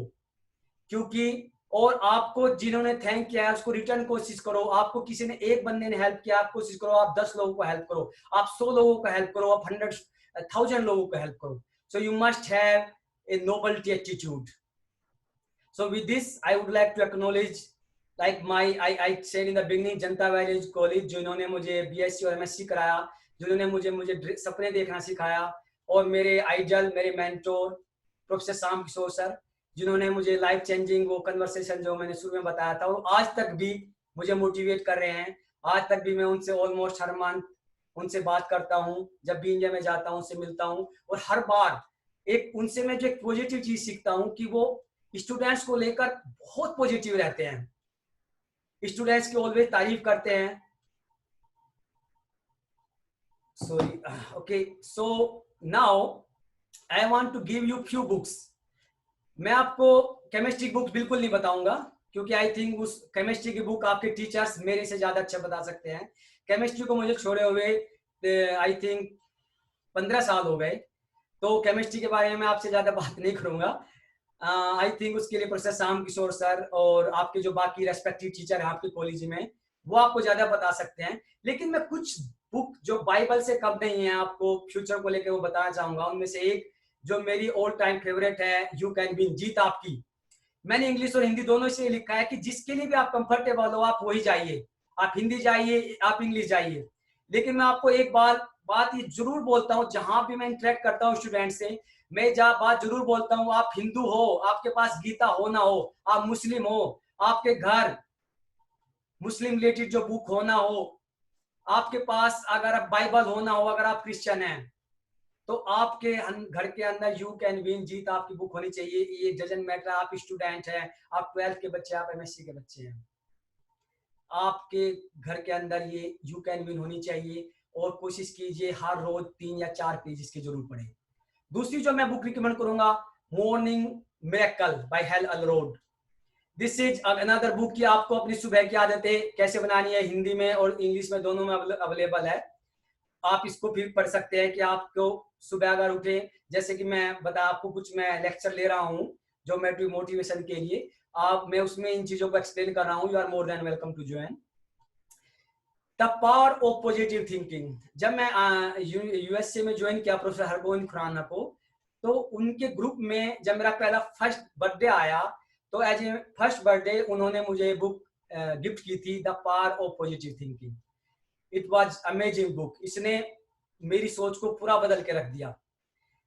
क्योंकि और आपको जिन्होंने थैंक किया है उसको रिटर्न कोशिश करो. आपको किसी ने, एक बंदे ने हेल्प किया, आप कोशिश करो आप 10 लोगों को हेल्प करो, आप 100 लोगों को हेल्प करो, आप 100,000 लोगों को हेल्प करो. So you must have a nobility attitude. So with this, I would like to acknowledge, like I said in the beginning, Janta Valley College, जिन्होंने मुझे BSc और MSc कराया, जिन्होंने मुझे सपने देखना सिखाया, और मेरे आइडल, मेरे मेंटोर प्रोफेसर शाम किशोर सर, जिन्होंने मुझे लाइफ चेंजिंग वो कन्वर्सेशन जो मैंने शुरू में बताया था, और आज तक भी मुझे मोटिवेट कर रहे हैं. आज तक भी मैं उनसे ऑलमोस्ट हर मंथ उनसे बात करता हूं. जब भी इंडिया में जाता हूं उनसे मिलता हूं, और हर बार एक उनसे मैं जो एक पॉजिटिव चीज सीखता हूं कि वो स्टूडेंट्स को लेकर बहुत पॉजिटिव रहते हैं. स्टूडेंट्स की ऑलवेज तारीफ करते हैं. Sorry. Okay, so now I want to give you few books. मैं आपको केमिस्ट्री बुक बिल्कुल नहीं बताऊंगा, क्योंकि आई थिंक उस केमिस्ट्री की बुक आपके टीचर्स मेरे से ज्यादा अच्छा बता सकते हैं। केमिस्ट्री को मुझे छोड़े हुए आई थिंक 15 साल हो गए, तो केमिस्ट्री के बारे में मैं आपसे ज्यादा बात नहीं करूंगा। आई थिंक उसके लिए प्रोफेसर श्याम किशोर सर और आपके जो बाकी रेस्पेक्टिव टीचर हैं आपके कॉलेज में, वो आपको ज्यादा बता सकते हैं। लेकिन मैं कुछ बुक जो बाइबल से कम नहीं है आपको फ्यूचर को लेकर वो बताना चाहूंगा। उनमें से एक जो मेरी ऑल टाइम फेवरेट है, यू कैन विन, जीत आपकी। मैंने इंग्लिश और हिंदी दोनों से लिखा है कि जिसके लिए भी आप कंफर्टेबल हो आप वही जाइए, आप हिंदी जाइए, आप इंग्लिश जाइए। लेकिन मैं आपको एक बात ये जरूर बोलता हूँ, जहां भी मैं इंटरेक्ट करता हूँ स्टूडेंट से, मैं जहाँ बात जरूर बोलता हूँ, आप हिंदू हो, आपके पास गीता हो ना हो, आप मुस्लिम हो, आपके घर मुस्लिम रिलेटेड जो बुक होना हो, आपके पास अगर आप बाइबल होना हो, अगर आप क्रिश्चियन हैं, तो आपके घर के अंदर यू कैन विन, जीत आपकी बुक होनी चाहिए। ये डजंट मैटर आप स्टूडेंट हैं, आप 12th के बच्चे, आप एमएससी के बच्चे हैं, आपके घर के अंदर ये यू कैन विन होनी चाहिए। और कोशिश कीजिए हर रोज 3 या 4 पेज की जरूर पढ़े। दूसरी जो मैं बुक रिकमेंड करूंगा, morning miracle by Hal Elrod. This is another book की आपको अपनी सुबह की आदतें कैसे बनानी है, हिंदी में और इंग्लिश में दोनों में अवेलेबल है। आप इसको फिर पढ़ सकते हैं कि आपको सुबह अगर उठे, जैसे कि मैं बता आपको कुछ मैं लेक्चर ले रहा हूँ जो मोटिवेशन के लिए, आप मैं उसमें इन चीजों को एक्सप्लेन कर रहा हूँ। You are more than welcome to join. The power of positive thinking. जब मैं यूएसए में ज्वाइन किया प्रोफेसर हरगोविंद खुराना को, तो उनके ग्रुप में जब मेरा पहला फर्स्ट बर्थडे आया, तो एज ए फर्स्ट बर्थडे उन्होंने मुझे बुक गिफ्ट की थी, the power of positive thinking. It was amazing book. इसने मेरी सोच को पूरा बदल के रख दिया।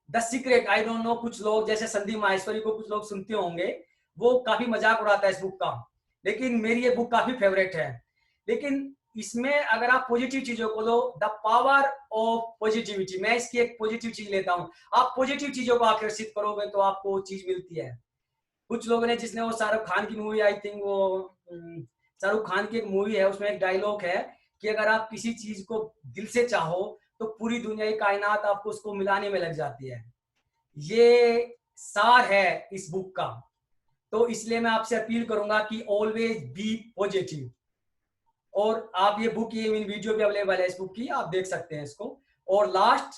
The secret, I don't know, कुछ लोग जैसे संदीप माहेश्वरी को कुछ लोग सुनते होंगे, वो काफी मजाक उड़ाता है इस बुक का, लेकिन मेरी ये बुक काफी फेवरेट है। लेकिन इसमें अगर आप पॉजिटिव चीजों को लो, द पावर ऑफ पॉजिटिविटी, मैं इसकी एक पॉजिटिव चीज लेता हूँ। आप पॉजिटिव चीजों को आकर्षित करोगे तो आपको वो चीज मिलती है। कुछ लोगों ने, जिसने वो शाहरुख खान की मूवी, आई थिंक वो शाहरुख खान की एक मूवी है, उसमें एक डायलॉग है कि अगर आप किसी चीज को दिल से चाहो तो पूरी दुनिया की कायनात आपको उसको मिलाने में लग जाती है। ये सार है इस बुक का। तो इसलिए मैं आपसे अपील करूंगा कि ऑलवेज बी पॉजिटिव। और आप ये बुक, ये इन वीडियो भी अवेलेबल है इस बुक की, आप देख सकते हैं इसको। और last,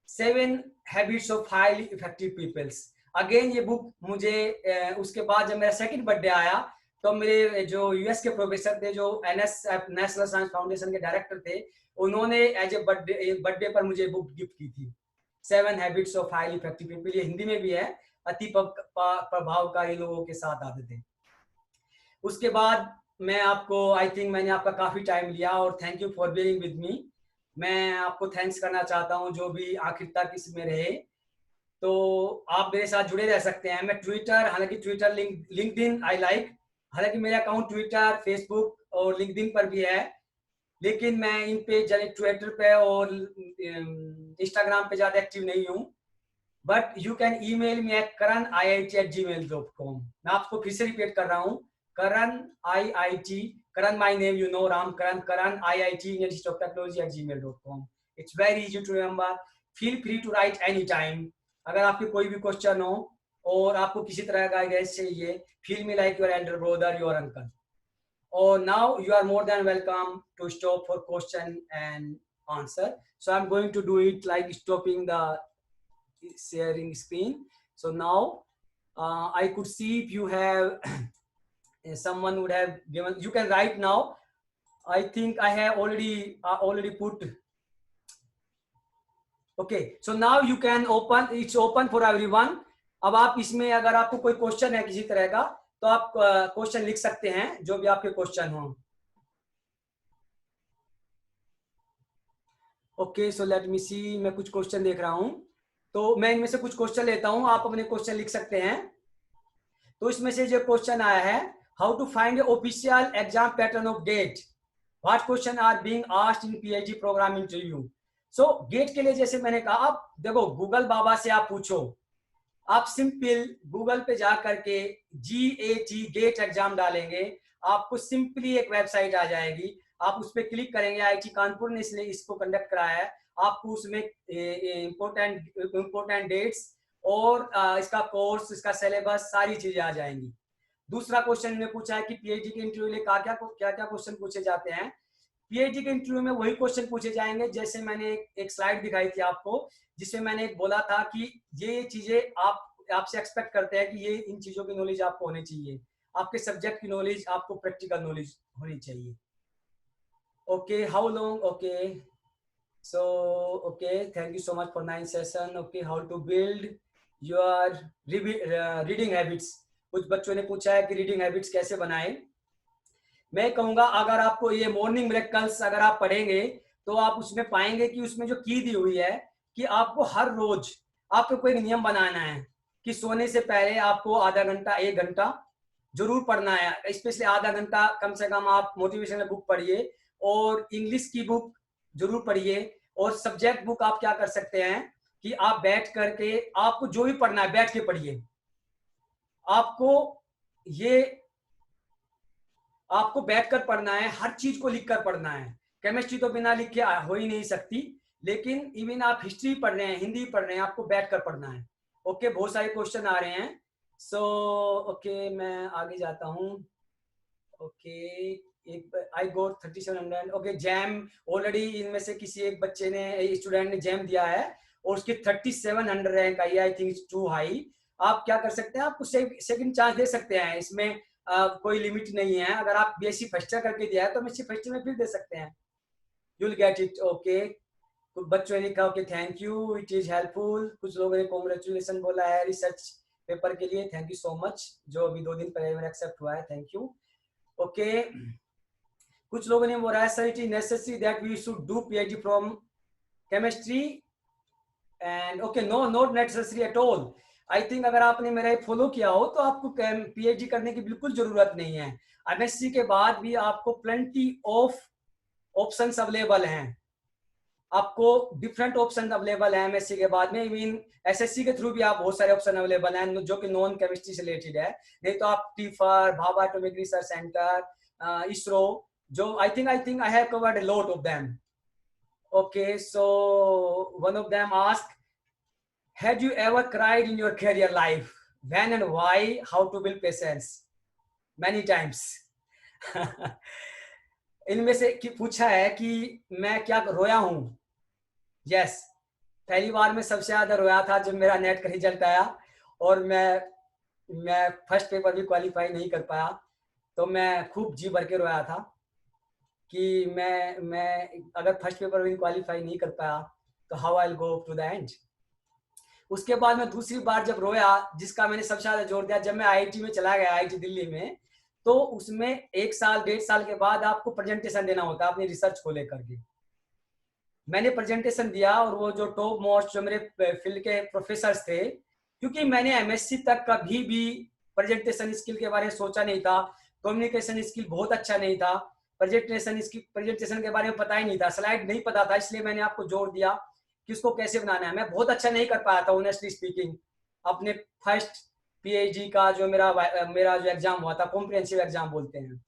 7 habits of highly effective peoples. Again ये बुक मुझे उसके बाद जब मेरा सेकंड बर्थडे आया, तो मेरे जो यूएस के प्रोफेसर थे, जो एनएसएफ नेशनल साइंस फाउंडेशन के डायरेक्टर थे, उन्होंने एज ए बर्थडे पर मुझे बुक गिफ्ट की थी, 7 habits of highly effective people. ये हिंदी में भी है, अति प्रभावकारी लोगों के साथ आदतें। उसके बाद मैं आपको, आई थिंक मैंने आपका काफी टाइम लिया, और thank you for being with me. मैं आपको थैंक्स करना चाहता हूं जो भी आखिर तक इसमें रहे। तो आप मेरे साथ जुड़े रह सकते हैं। मैं ट्विटर, हालांकि ट्विटर, लिंक्डइन आई लाइक, हालांकि मेरा अकाउंट ट्विटर, फेसबुक और लिंक्डइन पर भी है, लेकिन मैं इन पे ट्विटर पे और इंस्टाग्राम पे ज्यादा एक्टिव नहीं हूँ। But you can email me at karan.iit@gmail.com। मैं आपको फिर से रिपीट कर रहा हूँ, Karan IIT, Karan my name, you know, Ram Karan, Karan IIT@gmail.com। It's very easy to remember. Feel free to write any time. अगर आपके कोई भी क्वेश्चन हो और आपको किसी तरह का गाइडेंस चाहिए, feel me like your Elder brother, your uncle. Or now you are more than welcome to stop for question and answer. So I'm going to do it like stopping the sharing screen. So now I could see if you have someone would have given, you can write now. I think I have already put. Okay, so now you can open, it's open for everyone. अब आप इसमें अगर आपको कोई क्वेश्चन है किसी तरह का, तो आप क्वेश्चन लिख सकते हैं, जो भी आपके क्वेश्चन हो। ओके, सो लेट मी सी, मैं कुछ क्वेश्चन देख रहा हूं, तो मैं इनमें से कुछ क्वेश्चन लेता हूं, आप अपने क्वेश्चन लिख सकते हैं। तो इसमें से जो क्वेश्चन आया है, how to find official exam pattern of GATE, what question are being asked in PhD programme interview. So GATE के लिए जैसे मैंने कहा, आप देखो गूगल बाबा से आप पूछो, आप सिंपल गूगल पे जा करके GAT गेट एग्जाम डालेंगे, आपको सिंपली एक वेबसाइट आ जाएगी, आप उस पर क्लिक करेंगे। IIT कानपुर ने इसको कंडक्ट कराया है। आपको उसमें इम्पोर्टेंट डेट्स और इसका कोर्स, इसका सिलेबस, सारी चीजें आ जाएंगी। दूसरा क्वेश्चन ने पूछा है कि पीएचडी के इंटरव्यू में क्या क्या क्वेश्चन पूछे जाते हैं। पीएचडी के इंटरव्यू में वही क्वेश्चन पूछे जाएंगे जैसे मैंने एक स्लाइड दिखाई थी आपको, जिसमें मैंने बोला था कि ये चीजें आपसे एक्सपेक्ट करते हैं कि ये इन चीजों की नॉलेज आपको होनी चाहिए, आपके सब्जेक्ट की नॉलेज, आपको प्रैक्टिकल नॉलेज होनी चाहिए। Okay, how long, okay so okay, thank you so much for 9 session. Okay, how to build your reading habits. कुछ बच्चों ने पूछा है कि रीडिंग हैबिट्स कैसे बनाएं। मैं कहूंगा अगर आपको ये मॉर्निंग मिरेकल्स अगर आप पढ़ेंगे तो आप उसमें पाएंगे कि उसमें जो की दी हुई है कि आपको हर रोज आपको कोई नियम बनाना है कि सोने से पहले आपको आधा घंटा 1 घंटा जरूर पढ़ना है। स्पेशली आधा घंटा कम से कम आप मोटिवेशनल बुक पढ़िए और इंग्लिश की बुक जरूर पढ़िए। और सब्जेक्ट बुक आप क्या कर सकते हैं कि आप बैठ करके आपको जो भी पढ़ना है बैठ के पढ़िए। आपको ये आपको बैठकर पढ़ना है, हर चीज को लिखकर पढ़ना है। केमिस्ट्री तो बिना लिखे हो ही नहीं सकती, लेकिन इवन आप हिस्ट्री पढ़ रहे हैं, हिंदी पढ़ रहे हैं, आपको बैठकर पढ़ना है। ओके, बहुत सारे क्वेश्चन आ रहे हैं। सो ओके, मैं आगे जाता हूँ। ओके, आई गोट 3700। ओके, जैम ऑलरेडी इनमें से किसी एक बच्चे ने, स्टूडेंट ने जैम दिया है और उसकी 3700 रैंक आई। I think too high. आप क्या कर सकते हैं, आपको सेकंड चांस दे सकते हैं, इसमें कोई लिमिट नहीं है। अगर आप बीएससी फर्स्ट ईयर करके दिया है तो बीएससी फर्स्ट ईयर में फिर दे सकते हैं, you will get it. Okay, कुछ बच्चों ने लिखा okay thank you, it is helpful. कुछ लोगों ने कॉन्ग्रेचुलेसन बोला है रिसर्च पेपर के लिए, थैंक यू सो मच, जो अभी 2 दिन पहले एक्सेप्ट हुआ है, थैंक यू। ओके, कुछ लोगों ने बोला है sir it is necessary that we should do PhD from chemistry and okay, no not necessary at all. I think अगर आपने मेरा फॉलो किया हो तो आपको पीएचडी करने की बिल्कुल जरूरत नहीं है। एमएससी के बाद भी आपको प्लेंटी ऑफ ऑप्शंस अवेलेबल हैं, आपको डिफरेंट ऑप्शन अवेलेबल है एमएससी के बाद में। इवन एसएससी के थ्रू भी आप बहुत सारे ऑप्शन अवेलेबल हैं जो कि नॉन केमिस्ट्री से रिलेटेड है। नहीं तो आप TIFR, Bhabha atomic research centre, ISRO, जो I think I have covered a lot of them. Okay, so one of them ask, had you ever cried in your career life? When and why? How to build patience? Many times. इनमें से पूछा है कि मैं क्या रोया हूं। यस, पहली बार में सबसे ज्यादा रोया था जब मेरा नेट का रिजल्ट आया और मैं फर्स्ट पेपर भी क्वालिफाई नहीं कर पाया, तो मैं खूब जी भर के रोया था कि मैं अगर फर्स्ट पेपर भी क्वालिफाई नहीं कर पाया तो how I will go to the end. उसके बाद मैं दूसरी बार जब रोया, जिसका मैंने सबसे ज्यादा जोर दिया, जब मैं आईआईटी में चला गया, आईआईटी दिल्ली में, तो उसमें 1 साल 1.5 साल के बाद आपको प्रेजेंटेशन देना होता है अपनी रिसर्च को लेकर के। मैंने प्रेजेंटेशन दिया और वो जो टॉप मोस्ट जो मेरे फील्ड के प्रोफेसर थे, क्योंकि मैंने एमएससी तक कभी भी प्रेजेंटेशन स्किल के बारे में सोचा नहीं था, कम्युनिकेशन स्किल बहुत अच्छा नहीं था, प्रेजेंटेशन के बारे में पता ही नहीं था, स्लाइड नहीं पता था, इसलिए मैंने आपको जोर दिया कि उसको कैसे बनाना है। मैं बहुत अच्छा नहीं कर पाया था ऑनेस्टली स्पीकिंग। अपने फर्स्ट पीएचडी का जो मेरा जो एग्जाम हुआ था, कॉम्प्रिहेंसिव एग्जाम बोलते हैं,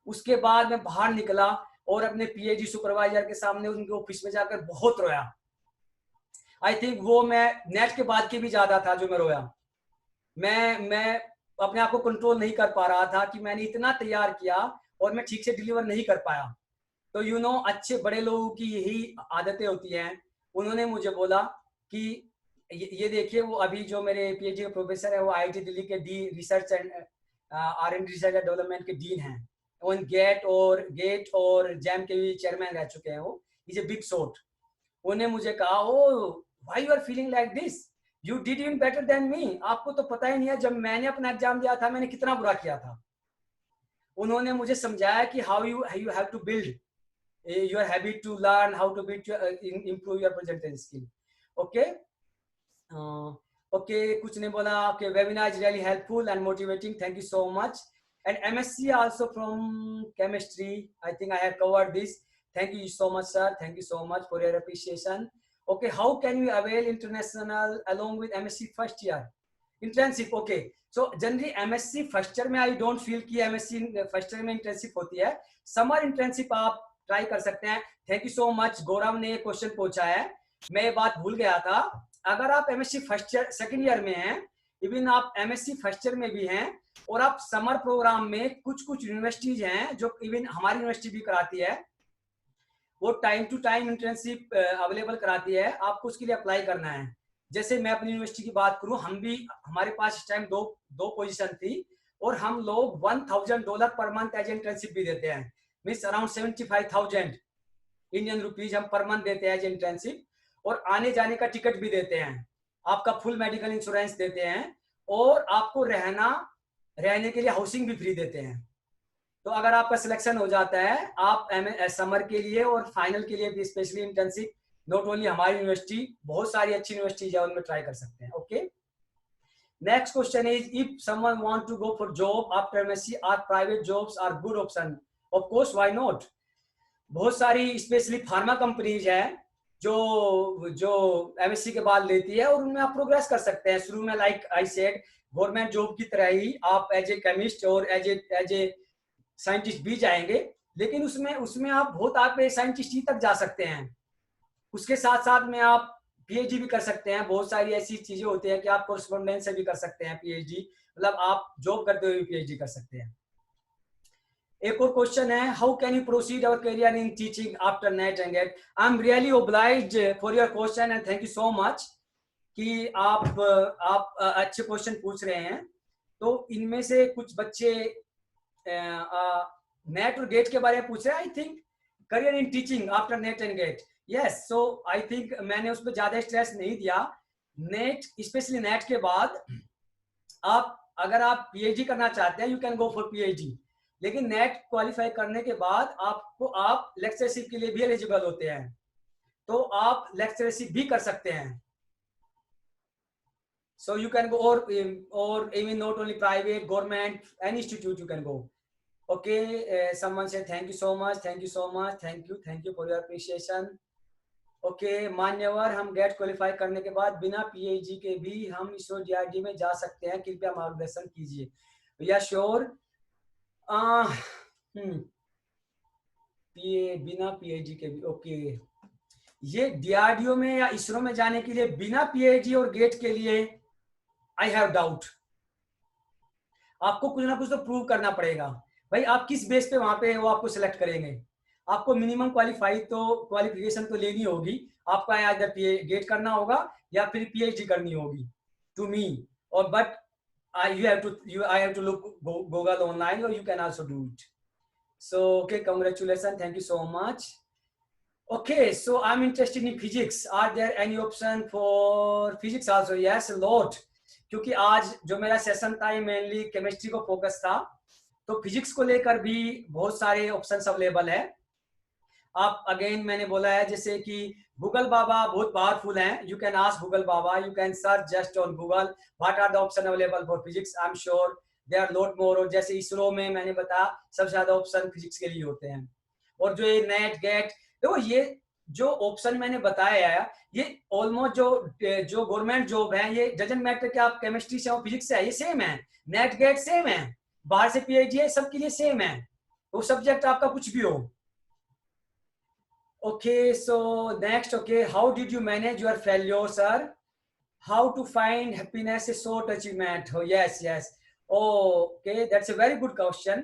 उसके बाद मैं बाहर निकला और अपने पीएचडी सुपरवाइजर के सामने उनके ऑफिस में जाकर बहुत रोया। आई थिंक वो मैं नेट के बाद के भी ज्यादा था जो मैं रोया। मैं अपने आप को कंट्रोल नहीं कर पा रहा था कि मैंने इतना तैयार किया और मैं ठीक से डिलीवर नहीं कर पाया। तो यू नो, अच्छे बड़े लोगों की यही आदतें होती हैं। उन्होंने मुझे बोला कि ये देखिए, वो अभी जो मेरे पीएचडी के प्रोफेसर है वो आईआईटी दिल्ली के D research and R and D research and development के डीन हैं। वो गेट और जैम के भी चेयरमैन रह चुके हैं। वो इज ए बिग शॉट। उन्होंने मुझे कहा, oh why you are feeling like this, you did even better than me. आपको तो पता ही नहीं है जब मैंने अपना एग्जाम दिया था मैंने कितना बुरा किया था। उन्होंने मुझे समझाया कि how you have to build your habit to learn how to build improve your presentation skill. Okay, okay, कुछ ने बोला okay, webinar is really helpful and motivating, thank you so much. And MSc also from chemistry, I think I have covered this. Thank you so much sir, thank you so much for your appreciation. Okay, how can we avail international along with MSc first year internship? Okay, so generally MSc first year में आई डोंट फील कि MSc फर्स्ट ईयर में इंटर्नशिप होती है। समर इंटर्नशिप आप ट्राई कर सकते हैं। थैंक यू सो मच, गौरव ने क्वेश्चन पूछा है, मैं ये बात भूल गया था अगर आप MSc first year second year में हैं, इवन आप एमएससी फर्स्ट ईयर में भी हैं और आप समर प्रोग्राम में कुछ यूनिवर्सिटीज हैं जो इवन हमारी यूनिवर्सिटी भी कराती है, वो time to time internship available कराती है, आपको उसके लिए अप्लाई करना है। जैसे मैं अपनी यूनिवर्सिटी की बात करूं, हम भी, हमारे पास इस टाइम दो पोजीशन थी और हम लोग $1000 पर मंथ एज इंटर्नशिप भी देते हैं, मीन्स अराउंड 75,000 इंडियन रुपीज हम पर मंथ देते हैं एज इंटर्नशिप, और आने जाने का टिकट भी देते हैं, आपका फुल मेडिकल इंश्योरेंस देते हैं, और आपको रहने के लिए हाउसिंग भी फ्री देते हैं। तो अगर आपका सिलेक्शन हो जाता है, आप समर के लिए और फाइनल के लिए भी स्पेशली इंटर्नशिप नॉट ओनली हमारी यूनिवर्सिटी, बहुत सारी अच्छी यूनिवर्सिटीज है, उनमें ट्राई कर सकते हैं। Okay, next question is, if someone want to go for job after MSc, are private jobs are good option? Of course, why not. बहुत सारी स्पेशली फार्मा कंपनीज है जो एमएससी के बाद लेती है, और उनमें आप प्रोग्रेस कर सकते हैं शुरू में, like I said, government job की तरह ही आप एज ए केमिस्ट और एज ए साइंटिस्ट भी जाएंगे, लेकिन उसमें आप बहुत आगे साइंटिस्ट ही तक जा सकते हैं। उसके साथ साथ में आप पीएचडी भी कर सकते हैं, बहुत सारी ऐसी चीजें होती हैं कि आप कोरेस्पोंडेंस से भी कर सकते हैं पीएचडी, मतलब आप जॉब करते हुए पीएचडी कर सकते हैं। एक और क्वेश्चन है, how can you proceed our career in teaching after NET and GATE? I am really obliged for your question and thank you so much कि आप अच्छे क्वेश्चन पूछ रहे हैं। तो इनमें से कुछ बच्चे नेट और गेट के बारे में पूछ रहे हैं। I think career in teaching after NET and GATE, yes, so I think मैंने उस पर ज्यादा स्ट्रेस नहीं दिया। नेट, स्पेशली नेट के बाद अगर आप पीएचडी करना चाहते हैं, you can go for PhD, लेकिन नेट क्वालिफाई करने के बाद आप लेक्चरशिप के लिए भी एलिजिबल होते हैं, तो आप लेक्चरशिप भी कर सकते हैं। So you can go, or even not only private, government, any institute you can go. Okay, someone said thank you so much, thank you so much, thank you for your appreciation. Okay, मान्यवर, हम गेट क्वालिफाई करने के बाद बिना पीएचडी के भी हम इसरो डीआरडी में जा सकते हैं, कृपया मार्गदर्शन कीजिए। या श्योर, बिना पीएचडी के भी, ओके, ये डीआरडीओ में या इसरो में जाने के लिए बिना पीएचडी और गेट के लिए आई हैव डाउट। आपको कुछ ना कुछ तो प्रूव करना पड़ेगा भाई, आप किस बेस पे वहां पे वो आपको सिलेक्ट करेंगे। आपको मिनिमम क्वालिफिकेशन तो लेनी होगी, आपका इधर गेट करना होगा या फिर पीएचडी करनी होगी टू मी, और but I have to look Google online, और you can also do it. So okay, congratulation, thank you so much. Okay, so I'm interested in physics. Are there any option for physics also? Yes, a lot. क्योंकि आज जो मेरा सेशन था ये मेनली केमिस्ट्री को फोकस था, तो फिजिक्स को लेकर भी बहुत सारे ऑप्शंस अवेलेबल है। आप अगेन मैंने बोला है जैसे कि गूगल बाबा बहुत पावरफुल हैं, यू कैन आस्क गूगल बाबा, you can search just on Google what are the option available for physics, I am sure they are lot more. और जैसे इसरो में मैंने बताया सबसे ज्यादा ऑप्शन फिजिक्स के लिए होते हैं। और जो ये नेट गेट, देखो ये जो ऑप्शन मैंने बताया है ये ऑलमोस्ट जो गवर्नमेंट जॉब है, ये डजंट मैटर कि आप केमिस्ट्री से हो फिजिक्स से है, ये सेम है, नेट गेट सेम है, बाहर से पीएचडी है, सबके लिए सेम है, वो सब्जेक्ट आपका कुछ भी हो। Okay, so next, okay, how did you manage your failure sir? How to find happiness a short achievement? हो, yes yes, okay, that's a very good question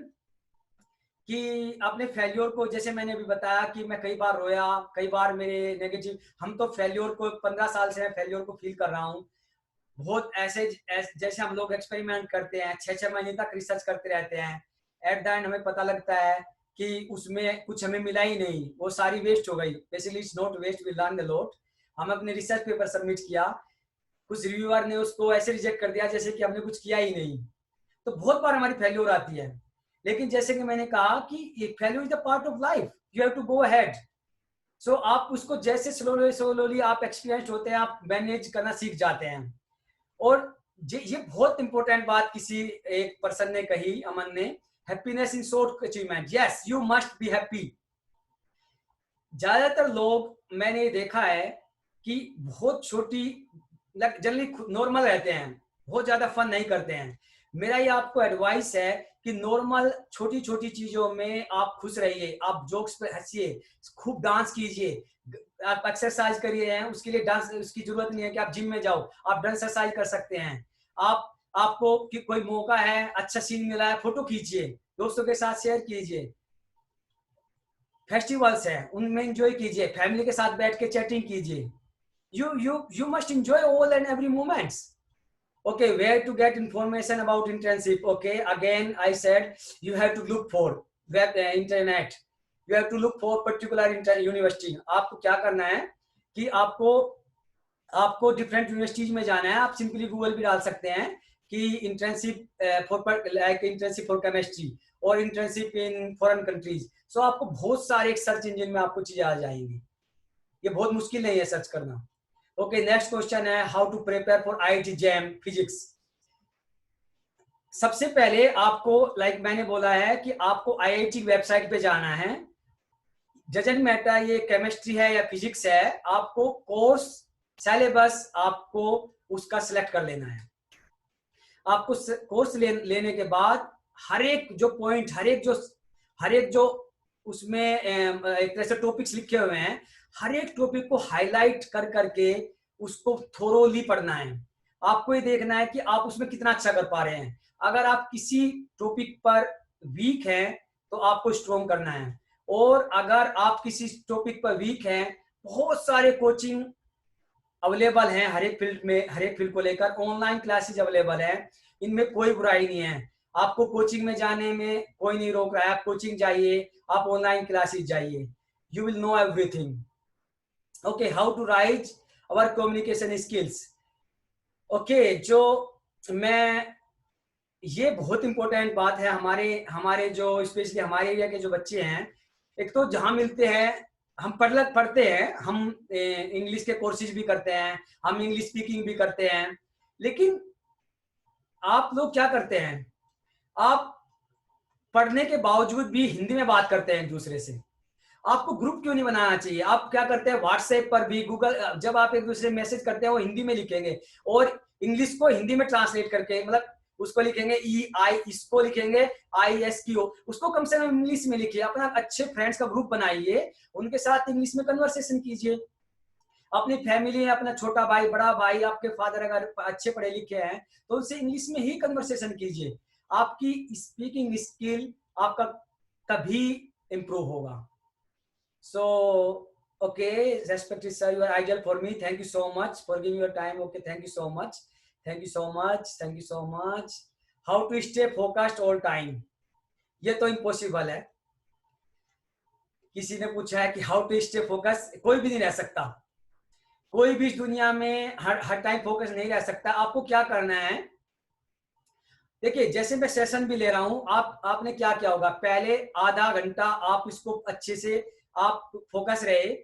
कि अपने फेल्योर को, जैसे मैंने अभी बताया कि मैं कई बार रोया, कई बार मेरे नेगेटिव, हम तो फेल्योर को 15 साल से मैं फेल्योर को फील कर रहा हूँ बहुत, ऐसे जैसे हम लोग एक्सपेरिमेंट करते हैं 6-6 महीने तक रिसर्च करते रहते हैं, एट द एंड हमें पता लगता है कि उसमें कुछ हमें मिला ही नहीं, वो सारी वेस्ट हो गई। Basically it's not waste, we learn a lot. हम अपने रिसर्च पेपर सबमिट किया, कुछ रिव्यूअर ने उसको ऐसे रिजेक्ट कर दिया जैसे कि हमने कुछ किया ही नहीं, तो बहुत बार हमारी फेल्योर आती है। लेकिन जैसे कि मैंने कहा कि failure is the part of life, you have to go ahead. So आप उसको जैसे स्लोली आप एक्सपीरियंस होते हैं, आप मैनेज करना सीख जाते हैं। और ये बहुत इंपॉर्टेंट बात किसी एक पर्सन ने कही, अमन ने, happiness in short achievement, yes you must be happy. ज्यादातर लोग मैंने देखा है कि बहुत छोटी, जनरली नॉर्मल रहते हैं, बहुत ज्यादा फन नहीं करते हैं, मेरा ये आपको एडवाइस है कि नॉर्मल छोटी छोटी चीजों में आप खुश रहिए, आप जोक्स पे हंसिए, खूब डांस कीजिए, आप एक्सरसाइज करिए हैं, उसके लिए डांस उसकी जरूरत नहीं है कि आप जिम में जाओ, आप डांस एक्सरसाइज कर सकते हैं। आप आपको कि कोई मौका है, अच्छा सीन मिला है, फोटो खींचिए, दोस्तों के साथ शेयर कीजिए। फेस्टिवल्स हैं उनमें एंजॉय कीजिए, फैमिली के साथ बैठ के चैटिंग कीजिए। You must enjoy all and every moments. Okay, where to get information about internship? Okay, again I said you have to look for web internet. You have to look for particular university. आपको क्या करना है कि आपको आपको डिफरेंट यूनिवर्सिटीज में जाना है। आप सिंपली गूगल भी डाल सकते हैं कि internship for like internship for chemistry और इंटर्नशिप इन फॉरेन कंट्रीज। सो आपको बहुत सारे एक सर्च इंजन में आपको चीजें आ जाएंगी, ये बहुत मुश्किल नहीं है सर्च करना। ओके, नेक्स्ट क्वेश्चन है how to prepare for IIT JAM physics. सबसे पहले आपको लाइक मैंने बोला है कि आपको आईआईटी वेबसाइट पे जाना है। डजंट मैटर ये केमिस्ट्री है या फिजिक्स है, आपको कोर्स सिलेबस आपको उसका सिलेक्ट कर लेना है। आपको कोर्स लेने के बाद हर एक जो पॉइंट, हर एक जो उसमें एक तरह से टॉपिक्स लिखे हुए हैं, हर एक टॉपिक को हाईलाइट कर करके उसको थोरोली पढ़ना है। आपको ये देखना है कि आप उसमें कितना अच्छा कर पा रहे हैं। अगर आप किसी टॉपिक पर वीक हैं तो आपको स्ट्रॉन्ग करना है, और अगर आप किसी टॉपिक पर वीक हैं, बहुत सारे कोचिंग अवेलेबल हैं हर एक फील्ड में, हर एक फील्ड को लेकर ऑनलाइन क्लासेस अवेलेबल हैं, इनमें कोई बुराई नहीं है। आपको कोचिंग में जाने में कोई नहीं रोक रहा है, आप कोचिंग जाइए, आप ऑनलाइन क्लासेस जाइए, you will know everything. Okay, how to rise our communication skills. Okay, जो मैं ये बहुत इंपॉर्टेंट बात है हमारे जो स्पेशली हमारे एरिया के जो बच्चे हैं, एक तो जहां मिलते हैं हम पढ़ते हैं, हम इंग्लिश के कोर्सेज भी करते हैं, हम इंग्लिश स्पीकिंग भी करते हैं, लेकिन आप लोग क्या करते हैं, आप पढ़ने के बावजूद भी हिंदी में बात करते हैं एक दूसरे से। आपको ग्रुप क्यों नहीं बनाना चाहिए? आप क्या करते हैं, व्हाट्सएप पर भी, गूगल, जब आप एक दूसरे मैसेज करते हैं वो हिंदी में लिखेंगे और इंग्लिश को हिंदी में ट्रांसलेट करके, मतलब उसको लिखेंगे ई आई, इसको लिखेंगे आई एस क्यू, उसको कम से कम इंग्लिश में लिखिए। अपना अच्छे फ्रेंड्स का ग्रुप बनाइए, उनके साथ इंग्लिश में कन्वर्सेशन कीजिए। अपनी फैमिली है, अपना छोटा भाई, बड़ा भाई, आपके फादर अगर अच्छे पढ़े लिखे हैं तो उनसे इंग्लिश में ही कन्वर्सेशन कीजिए। आपकी स्पीकिंग स्किल आपका तभी इंप्रूव होगा। So, okay, respect is sir, you are ideal for me. Thank you so much for giving your time. Okay, thank you so much. Thank you so much. Thank you so much. How to stay focused all time? ये तो इम्पॉसिबल है। किसी ने पूछा है कि हाउ टू स्टे फोकस, कोई भी नहीं रह सकता, कोई भी इस दुनिया में हर टाइम फोकस नहीं रह सकता। आपको क्या करना है, देखिए जैसे मैं सेशन भी ले रहा हूं, आपने क्या किया होगा, पहले आधा घंटा आप इसको अच्छे से आप फोकस रहे,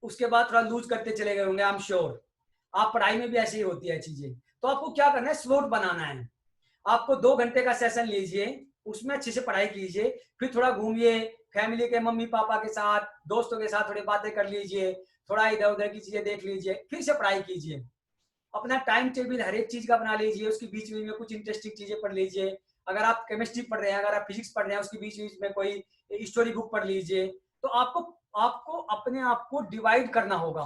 उसके बाद थोड़ा लूज करते चले गए होंगे, आई एम श्योर। आप पढ़ाई में भी ऐसी ही होती है चीजें। तो आपको क्या करना है, स्लॉट बनाना है। आपको 2 घंटे का सेशन लीजिए, उसमें अच्छे से पढ़ाई कीजिए, फिर थोड़ा घूमिए, फैमिली के मम्मी पापा के साथ, दोस्तों के साथ थोड़ी बातें कर लीजिए, थोड़ा इधर उधर की चीजें देख लीजिए, फिर से पढ़ाई कीजिए। अपना टाइम टेबल हर एक चीज का बना लीजिए, उसके बीच में कुछ इंटरेस्टिंग चीजें पढ़ लीजिए। अगर आप केमिस्ट्री पढ़ रहे हैं, अगर आप फिजिक्स पढ़ रहे हैं, उसके बीच बीच में कोई स्टोरी बुक पढ़ लीजिए। तो आपको अपने आप को डिवाइड करना होगा,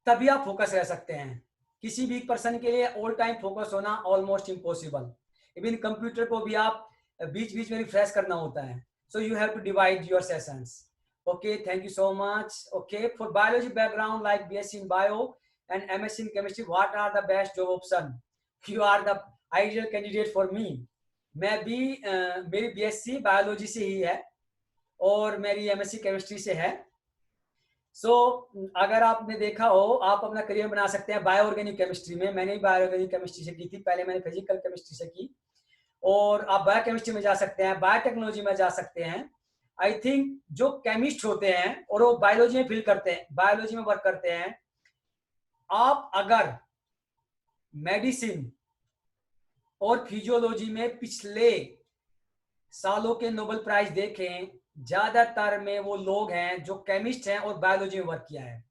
तभी आप फोकस रह सकते हैं। किसी भी पर्सन के लिए ऑल टाइम फोकस होना ऑलमोस्ट इम्पॉसिबल। इवन कंप्यूटर को भी आप बीच बीच में रिफ्रेश करना होता है। So you have to divide your sessions. Okay, thank you so much. Okay, for biology background like BSc in bio and MSc in chemistry, what are the best job option? You are the ideal candidate for me. मैं भी मेरी BSc बायोलॉजी से ही है और मेरी MSc केमिस्ट्री से है। अगर आपने देखा हो, आप अपना करियर बना सकते हैं बायो ऑर्गेनिक केमिस्ट्री में। मैंने भी बायो ऑर्गेनिक केमिस्ट्री से की थी, पहले मैंने फिजिकल केमिस्ट्री से की, और आप बायो केमिस्ट्री में जा सकते हैं, बायोटेक्नोलॉजी में जा सकते हैं। आई थिंक जो केमिस्ट होते हैं और वो बायोलॉजी में फील करते हैं, बायोलॉजी में वर्क करते हैं, आप अगर मेडिसिन और फिजियोलॉजी में पिछले सालों के नोबेल प्राइज देखें, ज्यादातर में वो लोग हैं जो केमिस्ट हैं और बायोलॉजी में वर्क किया है।